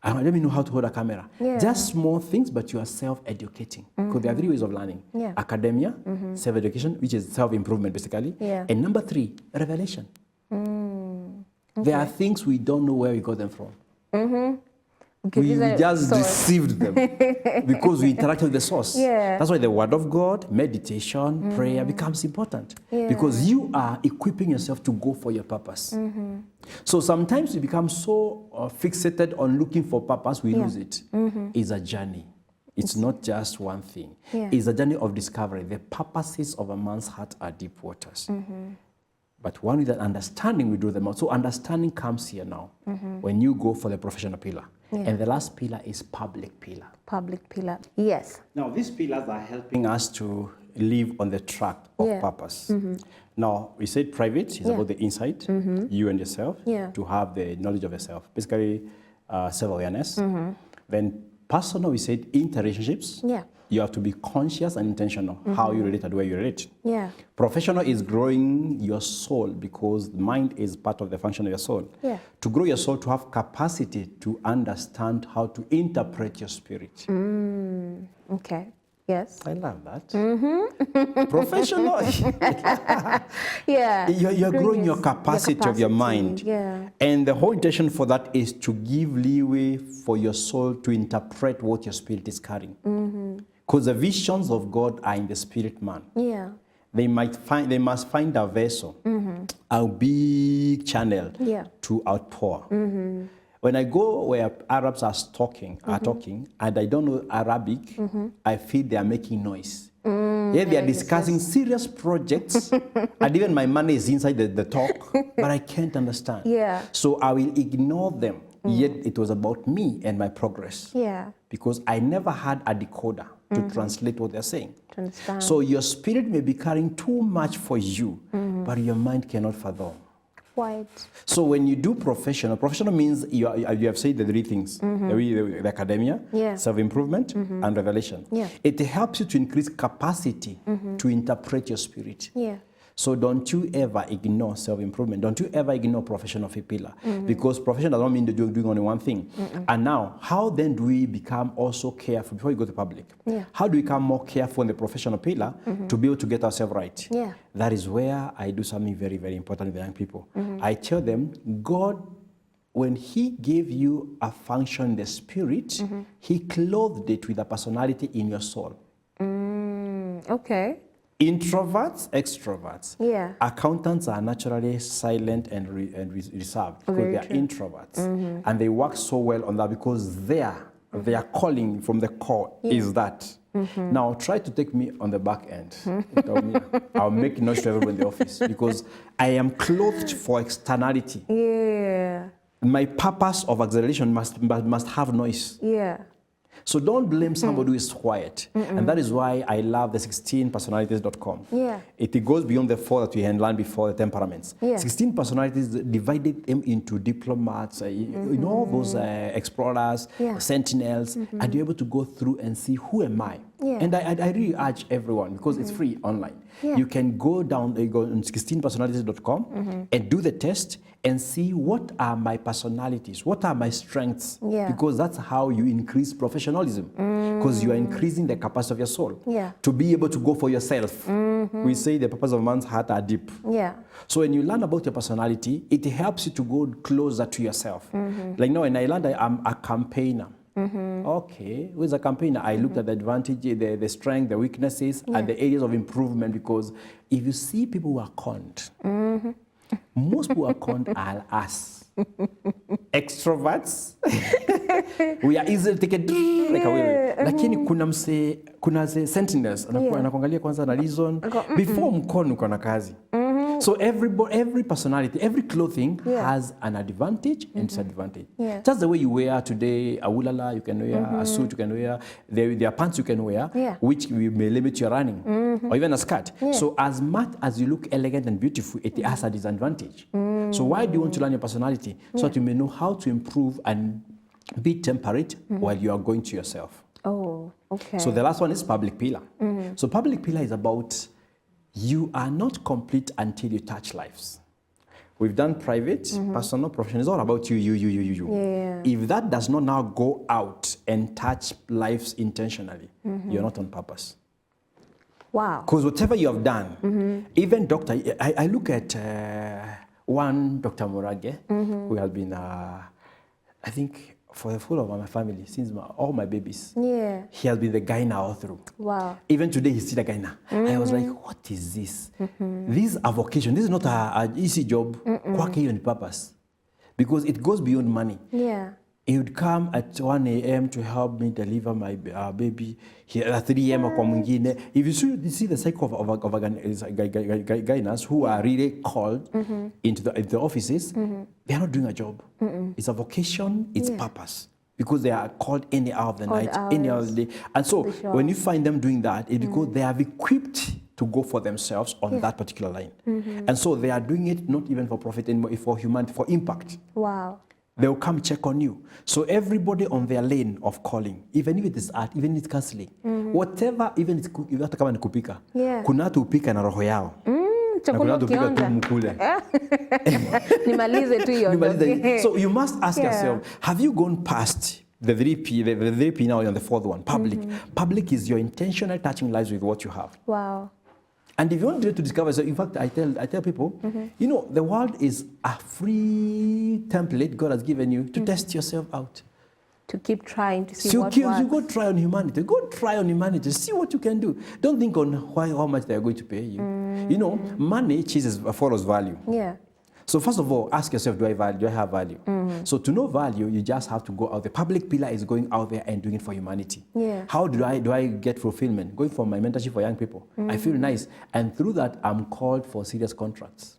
Let me know how to hold a camera. Just small things, but you are self-educating. Because there are three ways of learning. Academia, self-education, which is self-improvement basically. And number three, revelation. There are things we don't know where we got them from. We just received them because we interact with the source. That's why the word of God, meditation, prayer becomes important. Because you are equipping yourself to go for your purpose. So sometimes we become so fixated on looking for purpose, we lose it. It's a journey. It's not just one thing. It's a journey of discovery. The purposes of a man's heart are deep waters. But one with that understanding, we do them out. So understanding comes here now when you go for the professional pillar. And the last pillar is public pillar. Public pillar, yes. Now, these pillars are helping us to live on the track of purpose. Now, we said private is about the inside, you and yourself, to have the knowledge of yourself. Basically, self-awareness. Then personal, we said interrelationships. You have to be conscious and intentional how you relate and where you relate. Professional is growing your soul, because the mind is part of the function of your soul. To grow your soul, to have capacity to understand how to interpret your spirit. Okay. Yes. I love that. Professional. You're growing your capacity of your mind. And the whole intention for that is to give leeway for your soul to interpret what your spirit is carrying. Because the visions of God are in the spirit man. They must find a vessel, a big channel to outpour. When I go where Arabs are talking, and I don't know Arabic, I feel they are making noise. They are discussing serious projects, and even my money is inside the talk, but I can't understand. So I will ignore them. Yet it was about me and my progress. Because I never had a decoder to translate what they're saying. So your spirit may be carrying too much for you, but your mind cannot fathom. So when you do professional means you have said the three things, the academia, self-improvement, and revelation. It helps you to increase capacity to interpret your spirit. So don't you ever ignore self-improvement. Don't you ever ignore professional pillar. Because profession does not mean that you're doing only one thing. And now, how then do we become also careful before you go to public? How do we become more careful in the professional pillar to be able to get ourselves right? That is where I do something very, very important with young people. I tell them, God, when he gave you a function in the spirit, he clothed it with a personality in your soul. Okay. Introverts, extroverts. Yeah. Accountants are naturally silent and reserved because Very they are true. introverts. And they work so well on that because their calling from the core is that. Now, try to take me on the back end. Tell me, I'll make noise to everyone in the office because I am clothed for externality. Yeah. My purpose of acceleration must have noise. Yeah. So don't blame somebody who is quiet. And that is why I love the 16personalities.com. Yeah. It goes beyond the 4 that we had learned before, the temperaments. Yeah. 16 personalities divided them into diplomats, you know, those explorers, sentinels, and you're able to go through and see who am I. Yeah. And I really urge everyone, because it's free online. Yeah. You can go down, go on 16personalities.com and do the test and see what are my personalities, what are my strengths, because that's how you increase professionalism, because you are increasing the capacity of your soul to be able to go for yourself. We say the purpose of man's heart are deep. Yeah. So when you learn about your personality, it helps you to go closer to yourself. Like now, when I learned I'm a campaigner. Okay, who's a campaigner? I looked at the advantage, the strength, the weaknesses, and the areas of improvement, because if you see people who are conned, most people who are conned are us. Extroverts, we are easily taken like away. Lakini kuna sentinels, anakuangalia kwanza na reason before mkono uko na kazi. So every personality, every clothing has an advantage and disadvantage. Just the way you wear today, a ulala you can wear, a suit you can wear, there are pants you can wear, which may limit your running, or even a skirt. So as much as you look elegant and beautiful, it has a disadvantage. So why do you want to learn your personality? So that you may know how to improve and be temperate while you are going to yourself. Oh, okay. So the last one is public pillar. So public pillar is about you are not complete until you touch lives. We've done private, personal, professional. It's all about you. Yeah. If that does not now go out and touch lives intentionally, you're not on purpose. Wow. Because whatever you have done, even doctor, I look at one Dr. Morage, who has been, I think, for the full of my family, since all my babies. Yeah. He has been the guy now all through. Wow. Even today, he's still the guy now. I was like, what is this? This is a vocation. This is not an easy job. Kwake hiyo ni purpose. Because it goes beyond money. Yeah. He would come at 1 a.m. to help me deliver my baby. At 3 a.m. kwa mwingine. If you see the cycle of guys who are really called into the offices, they are not doing a job. It's a vocation, it's purpose. Because they are called any hour of the night, any hour of the day. And so when you find them doing that, it's because they have equipped to go for themselves on that particular line. And so they are doing it not even for profit anymore, for humanity, for impact. Wow. They'll come check on you. So everybody on their lane of calling, even if it is art, even if it's counseling, whatever, even if it's hata kama ni kupika, kuna watu upika na roho yao. Na kuna watu upika tu mkule. Nimalize tu hiyo. So you must ask yourself, have you gone past the 3P, the 3P now on the fourth one, public. Public is your intentional touching lives with what you have. Wow. And if you want to discover, so in fact, I tell people, you know, the world is a free template God has given you to test yourself out. To keep trying to see what works. You go try on humanity. Go try on humanity. See what you can do. Don't think on how much they are going to pay you. You know, money follows value. Yeah. So first of all, ask yourself, do I have value? So to know value, you just have to go out. The public pillar is going out there and doing it for humanity. Yeah. How do I get fulfillment? Going for my mentorship for young people. I feel nice. And through that, I'm called for serious contracts.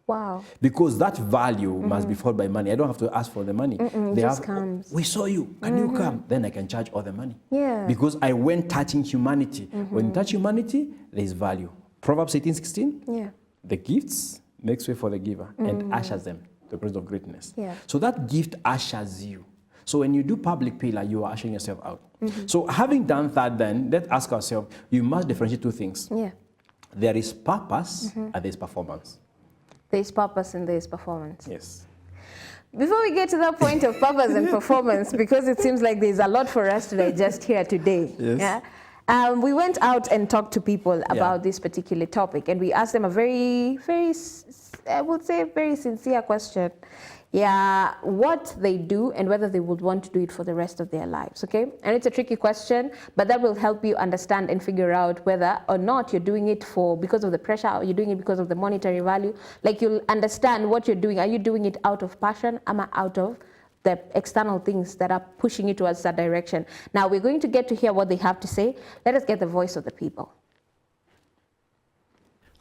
Wow. Because that value must be followed by money. I don't have to ask for the money. It just comes. We saw you. Can you come? Then I can charge all the money. Yeah. Because I went touching humanity. When you touch humanity, there is value. Proverbs 18:16. Yeah. The gifts makes way for the giver and ushers them to the place of greatness. Yeah. So that gift ushers you. So when you do public pillar, you are ushering yourself out. So having done that, then let's ask ourselves, you must differentiate two things. Yeah. There is purpose and there is performance. There is purpose and there is performance. Yes. Before we get to that point of purpose and performance, because it seems like there's a lot for us to digest here today. Yes. Yeah? We went out and talked to people about this particular topic, and we asked them a very, very, I would say, very sincere question. what they do and whether they would want to do it for the rest of their lives, okay? And it's a tricky question, but that will help you understand and figure out whether or not you're doing it because of the pressure, or you're doing it because of the monetary value. Like, you'll understand what you're doing. Are you doing it out of passion? Am I out of the external things that are pushing you towards that direction? Now, we're going to get to hear what they have to say. Let us get the voice of the people.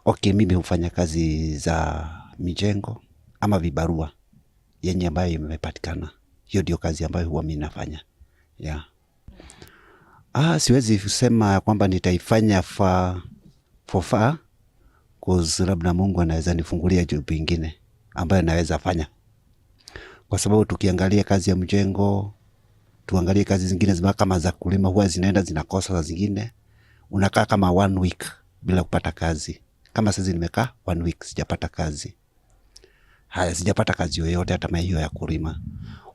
Okay, mimi hufanya kazi za mijengo ama vibarua yenye ambayo imepatikana. Hiyo ndio kazi ambayo huwa mimi nafanya. Yeah. Siwezi kusema kwamba nitaifanya for far, cause labda Mungu anaweza nifungulia job nyingine ambayo naweza fanya. Kwa sababu tukiangalia kazi ya mjengo, tuangalie kazi zingine kama za kulima, huwa zinaenda zinakosa za zingine. Unakaa kama 1 week bila kupata kazi. Kama sasa nimekaa 1 week sijapata kazi. Sijapata kazi yoyote, hata hiyo ya kulima.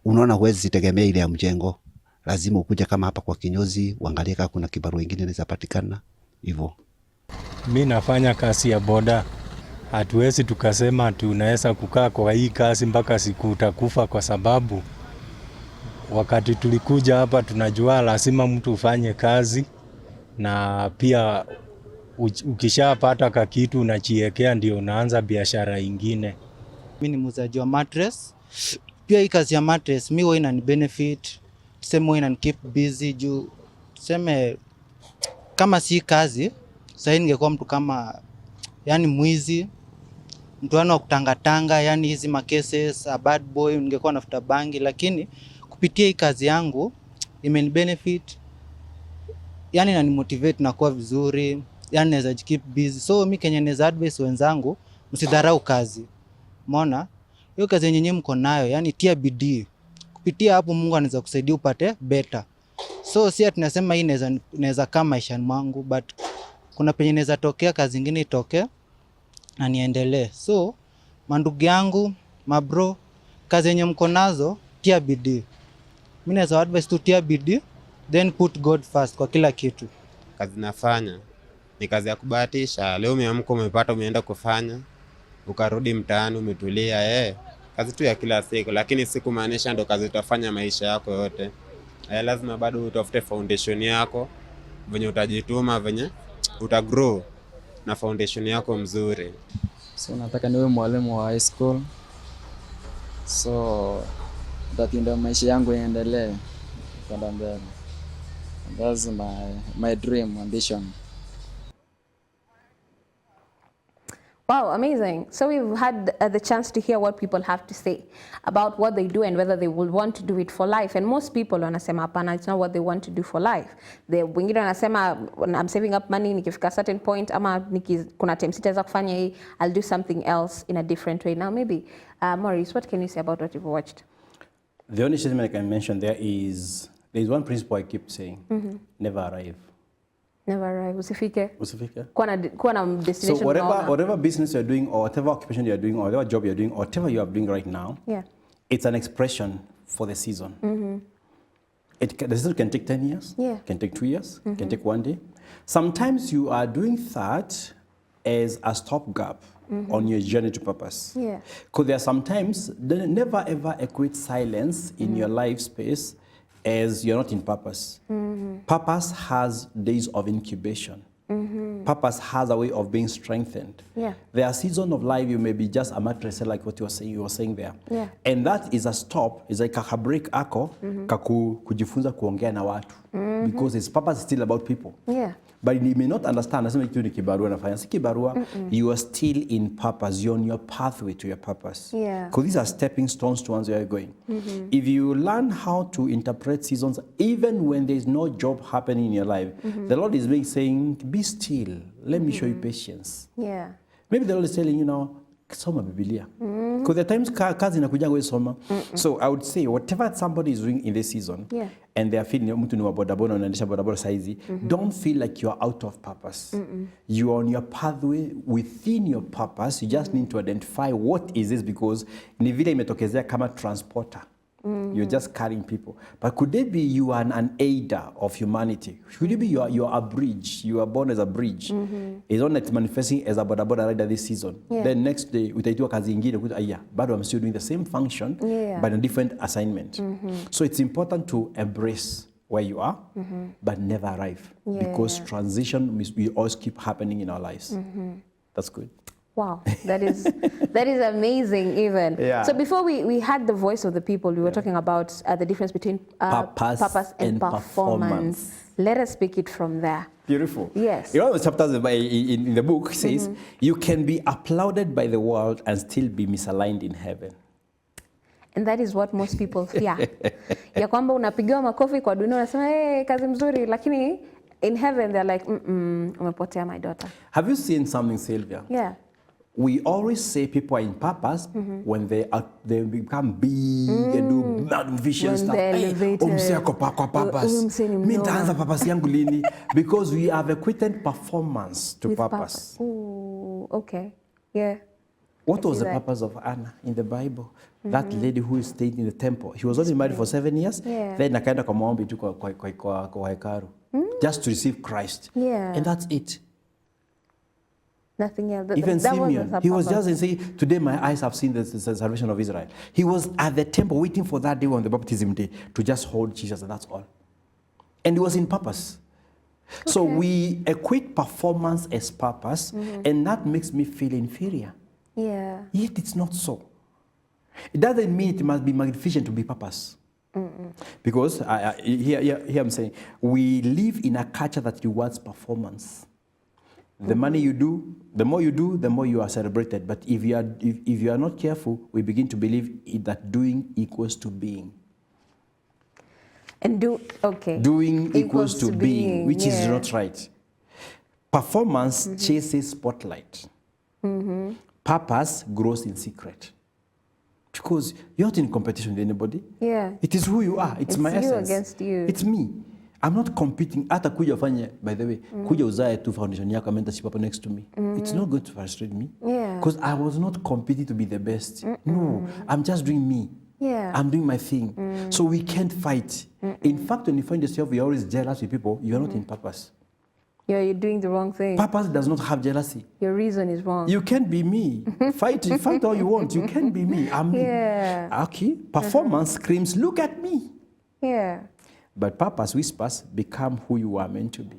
Unaona, huwezi tegemea ile ya mjengo. Lazima ukuje kama hapa kwa kinyozi, uangalie kama kuna kibarua kingine inaweza patikana hivyo. Mimi nafanya kazi ya boda. Hatuwezi tukasema tunaweza kukaa kwa hii kazi mpaka siku utakufa, kwa sababu wakati tulikuja hapa tunajua lazima mtu ufanye kazi, na pia ukishapata kakitu unachiekea ndio unaanza biashara ingine. Mimi ni muuzaji wa mattress. Pia hii kazi ya mattress mimi huwa inani benefit, tuseme huwa inani keep busy juu tuseme kama si kazi sasa ningekuwa mtu kama yani mwizi, mtu wa kutangatanga, yani hizi makeses, a bad boy, ningekuwa nafuta bangi. Lakini kupitia hii kazi yangu imeni benefit, yani inani motivate na kuwa vizuri, yani naweza keep busy. So mimi Kenya naweza advise wenzangu msidharau kazi. Umeona? Hiyo kazi yenyewe mko nayo, yani tia bidii. Kupitia hapo Mungu anaweza kusaidia upate better. So si tunasema hii naweza kama maisha mwangu, but kuna penye naweza tokea kazi nyingine itokee na niendelee. So mandugu yangu, mabro, kazi yenyewe mko nazo tia bidii. Mimi naweza advise tu tia bidii, then put God first kwa kila kitu. Kazi nafanya ni kazi ya kubahatisha. Leo umeamka umepata, umeenda kufanya, ukarudi mtaani umetulia, kazi tu ya kila siku. Lakini siku maanisha ndo kazi utafanya maisha yako yote. Lazima bado utafute foundation yako, venye utajituma, venye utagrow na foundation yako mzuri. So nataka niwe mwalimu wa high school, so that ndio maisha yangu yaendelee kwenda mbele. That's my dream, ambition. Wow, amazing. So we've had the chance to hear what people have to say about what they do and whether they will want to do it for life. And most people wanasema hapana, it's not what they want to do for life. Wengine wanasema I'm saving up money, nikifika a certain point ama kuna time sitaweza kufanya hii, I'll do something else in a different way. Now maybe Morris, what can you say about what you've watched? The only statement I can mention there is one principle I keep saying, never arrive. Never arrive. Usifike. Kuwa na destination. So whatever business you're doing, or whatever occupation you're doing, or whatever job you're doing, or whatever you are doing right now, it's an expression for the season. The season can take 10 years, can take 2 years, can take 1 day. Sometimes you are doing that as a stopgap on your journey to purpose. Because there are sometimes, never ever equate silence in your life space as you're not in purpose. Purpose has days of incubation. Purpose has a way of being strengthened. There are seasons of life you may be just a mattress, like what you were saying there. And that is a stop, is like a break ako, kujifunza kuongea na watu. Because his purpose is still about people. But you may not understand, you are still in purpose, you're on your pathway to your purpose. Because these are stepping stones towards where you're going. If you learn how to interpret seasons, even when there's no job happening in your life, the Lord is saying, be still, let me show you patience. Maybe the Lord is telling you now, soma Biblia. Because the times kazi inakuja wewe soma. So I would say whatever somebody is doing in this season, and they are feeling mtu ni wa bodaboda unaendesha bodaboda saizi, don't feel like you are out of purpose. You are on your pathway within your purpose. You just need to identify what is this, because ni vile imetokezea kama transporter. You're just carrying people. But could it be you are an aider of humanity? Could it be you are a bridge? You are born as a bridge. It's not like manifesting as a boda rider this season. Then next day, utaitwa kazi ingine, but I'm still doing the same function, but a different assignment. So it's important to embrace where you are, but never arrive. Because transition will always keep happening in our lives. That's good. Wow, that is amazing even. Yeah. So before we had the voice of the people, we were talking about the difference between purpose and performance. Let us speak it from there. Beautiful. Yes. In one of the chapters in the book says, you can be applauded by the world and still be misaligned in heaven. And that is what most people fear. Ya kwamba unapigiwa makofi kwa dunia unasema hey, kazi mzuri, lakini in heaven they're like umepotea my daughter. Have you seen something, Sylvia? Yeah. We always say people are in purpose when they become big and do magnificent stuff. Hey, purpose. Because we have equated performance to purpose. Ooh, okay. Yeah. What was the purpose of Anna in the Bible? That lady who stayed in the temple. She was only married for 7 years. Yeah. Then akaenda kwa maombi tu kwa hekalu. Just to receive Christ. Yeah. And that's it. Nothing else. Even that Simeon, he was just saying, today my eyes have seen the salvation of Israel. He was at the temple waiting for that day on the baptism day to just hold Jesus, and that's all. And he was in purpose. Okay. So we equate performance as purpose, and that makes me feel inferior. Yeah. Yet it's not so. It doesn't mean it must be magnificent to be purpose. Because here I'm saying, we live in a culture that rewards performance. The money you do, the more you are celebrated. But if you are not careful, we begin to believe that doing equals to being. And doing equals to being, which is not right. Performance chases spotlight. Purpose grows in secret. Because you're not in competition with anybody. Yeah. It is who you are. It's my essence. You against you. It's me. I'm not competing. Hata kuja ufanye, by the way, kuja uzae tu foundation yako mentorship hapo next to me. It's not going to frustrate me. Yeah. Because I was not competing to be the best. No, I'm just doing me. Yeah. I'm doing my thing. So we can't fight. In fact, when you find yourself, you're always jealous with people, you're not in purpose. Yeah, you're doing the wrong thing. Purpose does not have jealousy. Your reason is wrong. You can't be me. Fight all you want. You can't be me. I'm me. Yeah. Okay. Performance screams, look at me. Yeah. But purpose whispers, become who you are meant to be.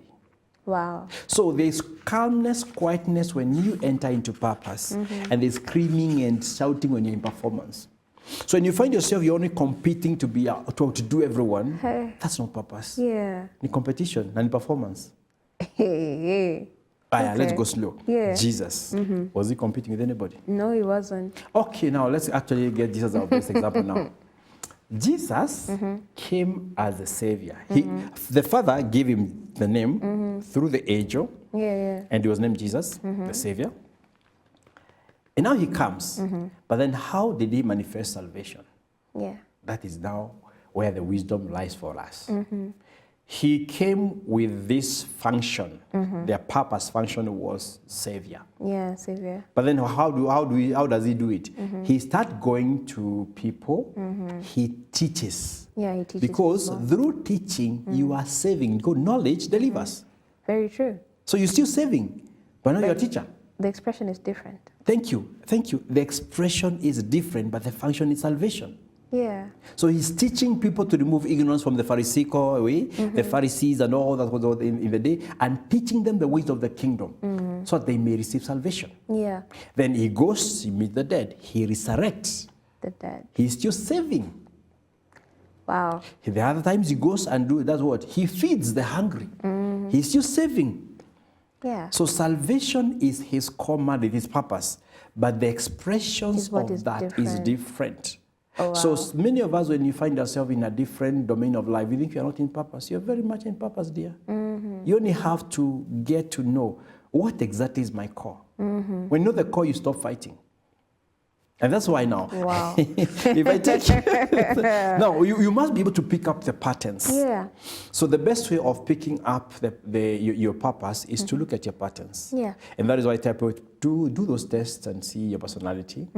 Wow. So there's calmness, quietness when you enter into purpose, and there's screaming and shouting when you're in performance. So when you find yourself, you're only competing to be to do everyone, that's not purpose. Yeah. Ni competition and performance. Hey. Let's go slow. Yeah. Jesus, was he competing with anybody? No, he wasn't. Okay, now let's actually get Jesus our best example now. Jesus came as a savior. The Father gave him the name through the angel, and he was named Jesus, the savior. And now he comes. But then how did he manifest salvation? Yeah. That is now where the wisdom lies for us. He came with this function. Their purpose function was savior. Yeah, savior. But then how does he do it? He starts going to people. He teaches. Yeah, he teaches. Because people. through teaching, you are saving. Because knowledge delivers. Very true. So you're still saving, but now you're a teacher. The expression is different. Thank you. Thank you. The expression is different, but the function is salvation. Yeah. So he's teaching people to remove ignorance from the Pharisaical way, the Pharisees and all that was in the day, and teaching them the ways of the kingdom so that they may receive salvation. Yeah. Then he goes, he meets the dead, he resurrects. The dead. He's still saving. Wow. The other times he goes and does what? He feeds the hungry. He's still saving. Yeah. So salvation is his core mandate, his purpose, but the expressions of that is different. Oh, wow. So many of us, when you find yourself in a different domain of life, you think you're not in purpose. You're very much in purpose, dear. You only have to get to know what exactly is my core. When you know the core, you stop fighting. And that's why now, wow. if I take now, you must be able to pick up the patterns. Yeah. So the best way of picking up your purpose is to look at your patterns. Yeah. And that is why I tell people to do those tests and see your personality.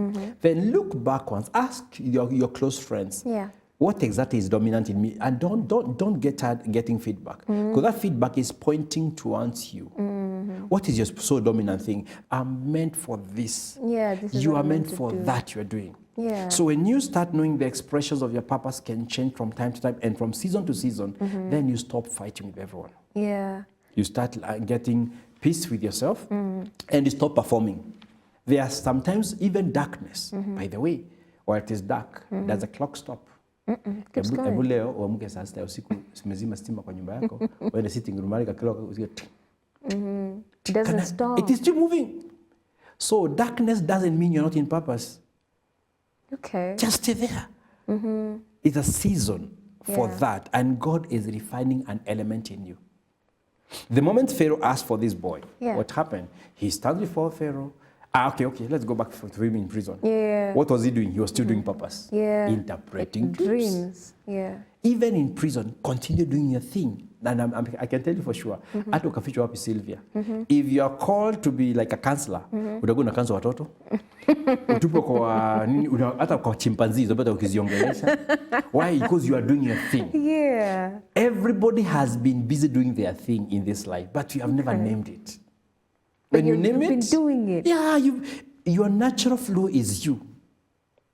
Then look backwards. Ask your close friends. Yeah. what exactly is dominant in me, and don't get tired getting feedback, because that feedback is pointing towards you. What is your so dominant thing? I'm meant for this. Yeah, this is you what are I'm meant to for do. that you're doing. Yeah. So when you start knowing the expressions of your purpose can change from time to time and from season to season, then you stop fighting with everyone. Yeah. You start getting peace with yourself, and you stop performing. There are sometimes even darkness, by the way, or it is dark. Does a clock stop? Keeps going. Hebu leo uamke saa 6 usiku, umezima stima kwa nyumba yako, uende sitting room yako, kila usikie It doesn't stop. It is still moving. So darkness doesn't mean you're not in purpose. Okay. Just stay there. It's a season for that, and God is refining an element in you. The moment Pharaoh asked for this boy, what happened? He stands before Pharaoh. Okay, let's go back to him in prison. Yeah. What was he doing? He was still doing purpose. Yeah. Interpreting dreams. Yeah. Even in prison, continue doing your thing. And I can tell you for sure, hata ukafichwa wapi Sylvia, if you are called to be like a counselor, utakuwa na counsel watoto, utupo kwa nini, hata kwa chimpanzees, unapata ukiziongelesha. Why? Because you are doing your thing. Yeah. Everybody has been busy doing their thing in this life, but you have never named it. When you name you've been doing it. Yeah, your natural flow is you.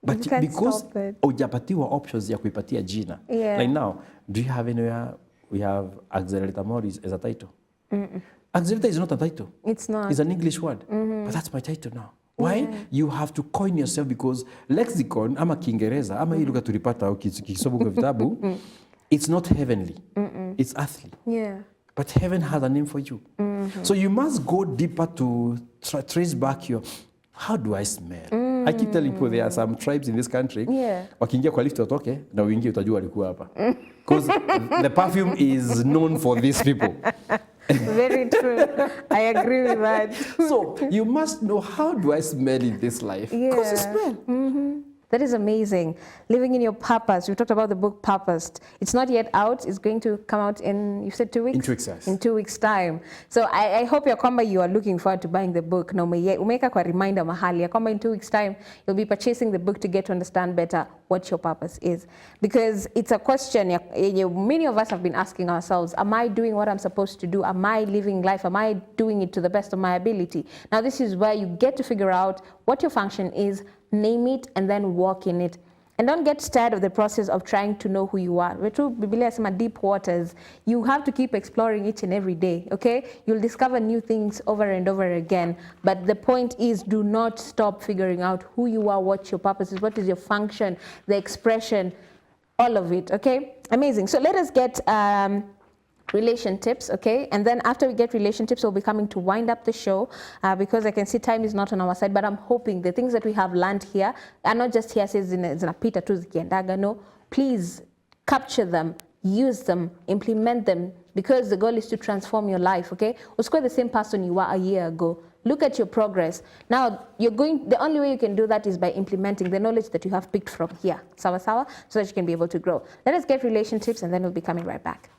But You can't because stop it. hujapatiwa options ya kuipatia jina. Yeah. Like now, do you have anywhere we have Accelerator Morris as a title? Accelerator is not a title. It's not. It's an English word. But that's my title now. Why? You have to coin yourself, because lexicon ama Kiingereza ama hii lugha tulipata ukisoma kwa vitabu, it's not heavenly. It's earthly. Yeah. But heaven has a name for you. So you must go deeper to trace back your, how do I smell? I keep telling people there are some tribes in this country. Yeah. Wakiingia kwa lift watoke na uingie utajua walikuwa hapa. Because the perfume is known for these people. Very true. I agree with that. So you must know, how do I smell in this life? Because you smell. That is amazing. Living in your purpose. We talked about the book Purposed. It's not yet out. It's going to come out in, you said 2 weeks? In 2 weeks, yes. In 2 weeks' time. So I hope you are looking forward to buying the book. Na umeka kwa reminder mahali ya kwamba in 2 weeks' time, you'll be purchasing the book to get to understand better what your purpose is. Because it's a question many of us have been asking ourselves, am I doing what I'm supposed to do? Am I living life? Am I doing it to the best of my ability? Now this is where you get to figure out what your function is, name it, and then walk in it. And don't get scared of the process of trying to know who you are. Biblia sema deep waters. You have to keep exploring each and every day, okay? You'll discover new things over and over again. But the point is, do not stop figuring out who you are, what your purpose is, what is your function, the expression, all of it, okay? Amazing. So let us get relation tips, okay? And then after we get relation tips, we'll be coming to wind up the show because I can see time is not on our side, but I'm hoping the things that we have learned here are not just here says zinapita tu zikiendaga. No, please capture them, use them, implement them, because the goal is to transform your life, okay? Usikuwe the same person you were a year ago. Look at your progress. Now, the only way you can do that is by implementing the knowledge that you have picked from here, sawa, so that you can be able to grow. Let us get relation tips and then we'll be coming right back.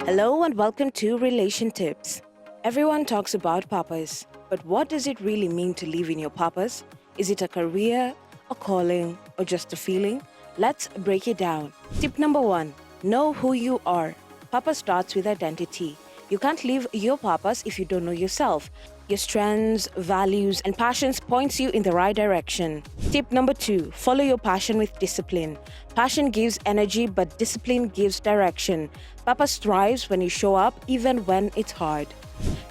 Hello and welcome to Relation Tips. Everyone talks about purpose, but what does it really mean to live in your purpose? Is it a career, a calling, or just a feeling? Let's break it down. Tip number 1, know who you are. Purpose starts with identity. You can't live your purpose if you don't know yourself. Your strengths, values, and passions points you in the right direction. Tip number 2, follow your passion with discipline. Passion gives energy, but discipline gives direction. Purpose thrives when you show up even when it's hard.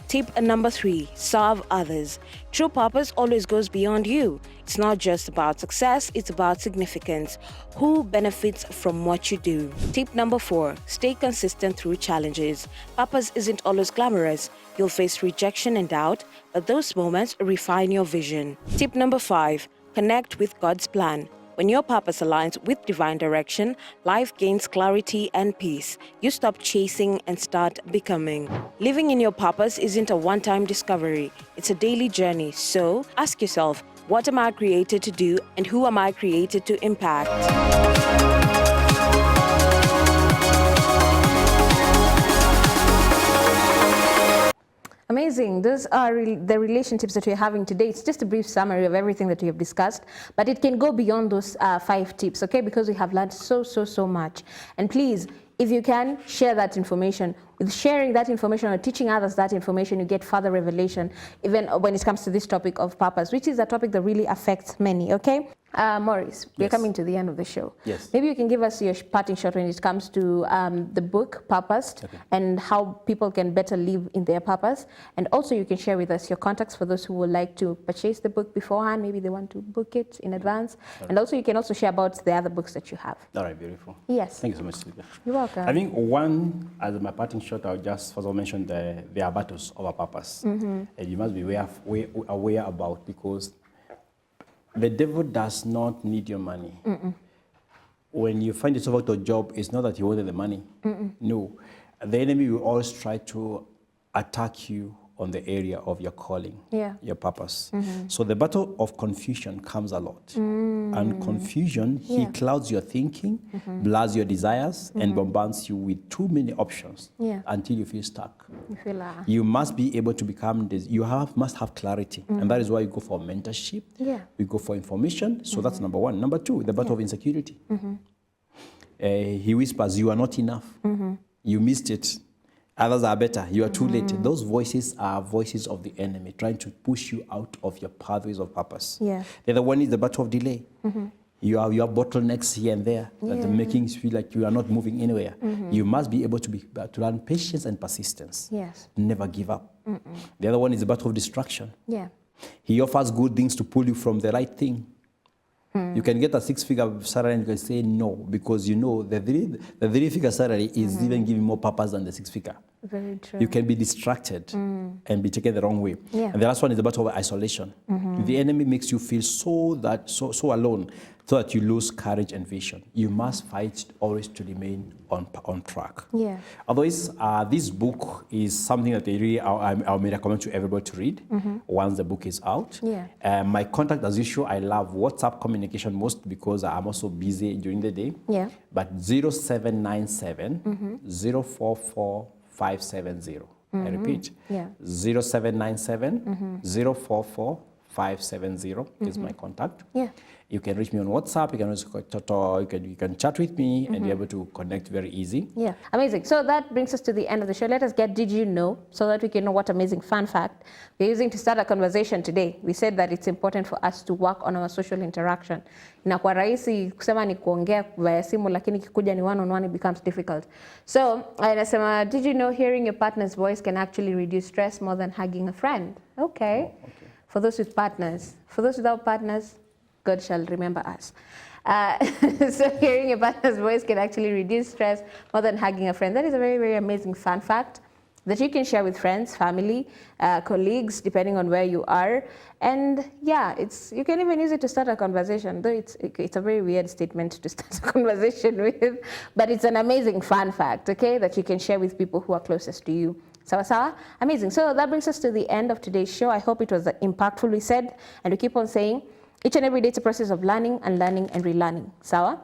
Tip number 3, serve others. True purpose always goes beyond you. It's not just about success, it's about significance. Who benefits from what you do? Tip number 4, stay consistent through challenges. Purpose isn't always glamorous. You'll face rejection and doubt, but those moments refine your vision. Tip number 5, connect with God's plan. When your purpose aligns with divine direction, life gains clarity and peace. You stop chasing and start becoming. Living in your purpose isn't a one-time discovery. It's a daily journey. So ask yourself, what am I created to do and who am I created to impact? Amazing. Those are the relationships that we're having today. It's just a brief summary of everything that we have discussed, but it can go beyond those 5 tips, okay? Because we have learned so much. And please, if you can, share that information. With sharing that information or teaching others that information, you get further revelation, even when it comes to this topic of purpose, which is a topic that really affects many, okay? Morris, we're coming to the end of the show. Yes. Maybe you can give us your parting shot when it comes to the book, Purposed, and how people can better live in their purpose. And also you can share with us your contacts for those who would like to purchase the book beforehand. Maybe they want to book it in advance. And also you can also share about the other books that you have. All right, beautiful. Yes. Thank you so much, Sylvia. You're welcome. I think one, as my parting shot, I'll just first of all mention there are battles of a purpose. And you must be aware about, because the devil does not need your money. When you find yourself out of a job, it's not that you wanted the money. No. The enemy will always try to attack you on the area of your calling, your purpose. So the battle of confusion comes a lot. And confusion, he clouds your thinking, blurs your desires, and bombards you with too many options until you feel stuck. You feel you must be able to become this. Must have clarity. And that is why you go for mentorship. We go for information. So that's number one. Number two, the battle of insecurity. He whispers, you are not enough. You missed it. Others are better. You are too late. Those voices are voices of the enemy trying to push you out of your pathways of purpose. The other one is the battle of delay. You have bottlenecks here and there that are making you feel like you are not moving anywhere. You must be able to learn patience and persistence. Never give up. The other one is the battle of distraction. He offers good things to pull you from the right thing. You can get a 6-figure salary and you can say no, because you know the 3-figure salary is even giving more purpose than the 6-figure. Very true. You can be distracted and be taken the wrong way. And the last one is the battle of isolation. The enemy makes you feel so alone, so that you lose courage and vision. You must fight always to remain on track. Otherwise, this book is something that I may recommend to everybody to read once the book is out. My contact, as usual, I love WhatsApp communication most because I'm also busy during the day. But 0797 044 570. I repeat, 0797 044 570 is my contact. You can reach me on WhatsApp. You can also you can chat with me and be able to connect very easy. Amazing. So that brings us to the end of the show. Let us get Did You Know, so that we can know what amazing fun fact we're using to start a conversation today. We said that it's important for us to work on our social interaction. Inakuwa rahisi kusema ni kuongea via simu, lakini kikuja ni one-on-one, it becomes difficult. So anasema, did you know hearing your partner's voice can actually reduce stress more than hugging a friend? Okay. For those with partners. For those without partners, God shall remember us. So hearing a partner's voice can actually reduce stress more than hugging a friend. That is a very, very amazing fun fact that you can share with friends, family, colleagues, depending on where you are. And yeah, you can even use it to start a conversation, though it's a very weird statement to start a conversation with, but it's an amazing fun fact, okay, that you can share with people who are closest to you. Sawa sawa? Amazing. So that brings us to the end of today's show. I hope it was impactful, we said, and we keep on saying, each and every day it's a process of learning and learning and relearning. Sawa?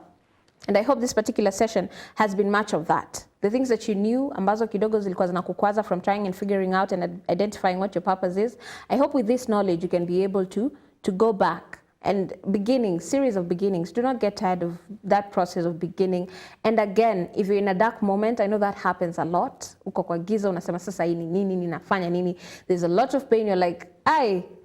And I hope this particular session has been much of that. The things that you knew, ambazo kidogo zilikuwa zinakukwaza from trying and figuring out and identifying what your purpose is. I hope with this knowledge you can be able to go back and series of beginnings. Do not get tired of that process of beginning. And again, if you're in a dark moment, I know that happens a lot. Uko kwa giza unasema sasa hii ni nini, ninafanya nini. There's a lot of pain. You're like,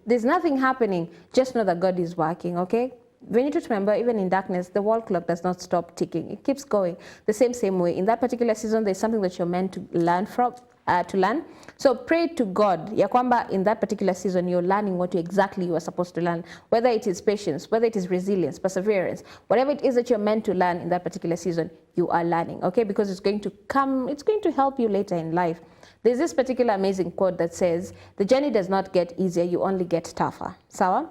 there's nothing happening. Just know that God is working, okay? We need to remember, even in darkness, the wall clock does not stop ticking. It keeps going the same way. In that particular season, there's something that you're meant to learn from. So pray to God, ya kwamba in that particular season, you're learning what exactly you are supposed to learn, whether it is patience, whether it is resilience, perseverance, whatever it is that you're meant to learn in that particular season, you are learning, okay? Because it's going to help you later in life. There's this particular amazing quote that says, the journey does not get easier, you only get tougher. Sawa?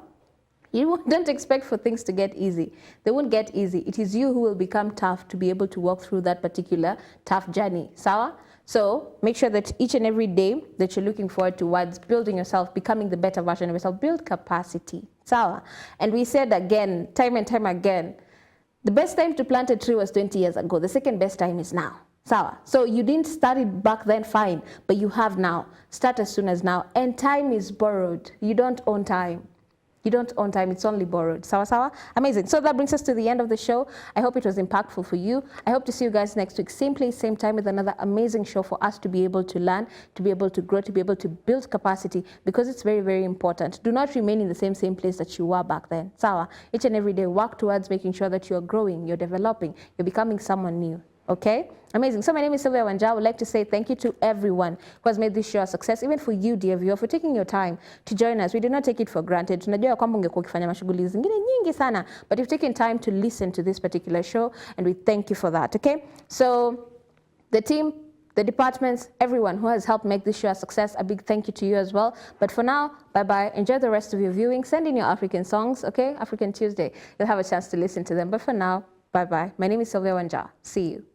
You don't expect for things to get easy. They won't get easy. It is you who will become tough to be able to walk through that particular tough journey. Sawa? So make sure that each and every day that you're looking forward towards building yourself, becoming the better version of yourself, build capacity. Sawa? And we said again, time and time again, the best time to plant a tree was 20 years ago. The second best time is now. Sawa. So you didn't start it back then, fine, but you have now. Start as soon as now. And time is borrowed. You don't own time. You don't own time, it's only borrowed. Sawa sawa? Amazing. So that brings us to the end of the show. I hope it was impactful for you. I hope to see you guys next week, same time with another amazing show for us to be able to learn, to be able to grow, to be able to build capacity, because it's very, very important. Do not remain in the same place that you were back then. Sawa? Each and every day, work towards making sure that you're growing, you're developing, you're becoming someone new. Okay? Amazing. So my name is Sylvia Wanja. I would like to say thank you to everyone who has made this show a success, even for you, dear viewer, for taking your time to join us. We do not take it for granted. Tunajua kwamba ungekuwa ukifanya mashughuli zingine nyingi sana, but you've taken time to listen to this particular show, and we thank you for that, okay? So the team, the departments, everyone who has helped make this show a success, a big thank you to you as well. But for now, bye-bye. Enjoy the rest of your viewing. Send in your African songs, okay? African Tuesday. You'll have a chance to listen to them. But for now, bye-bye. My name is Sylvia Wanja. See you.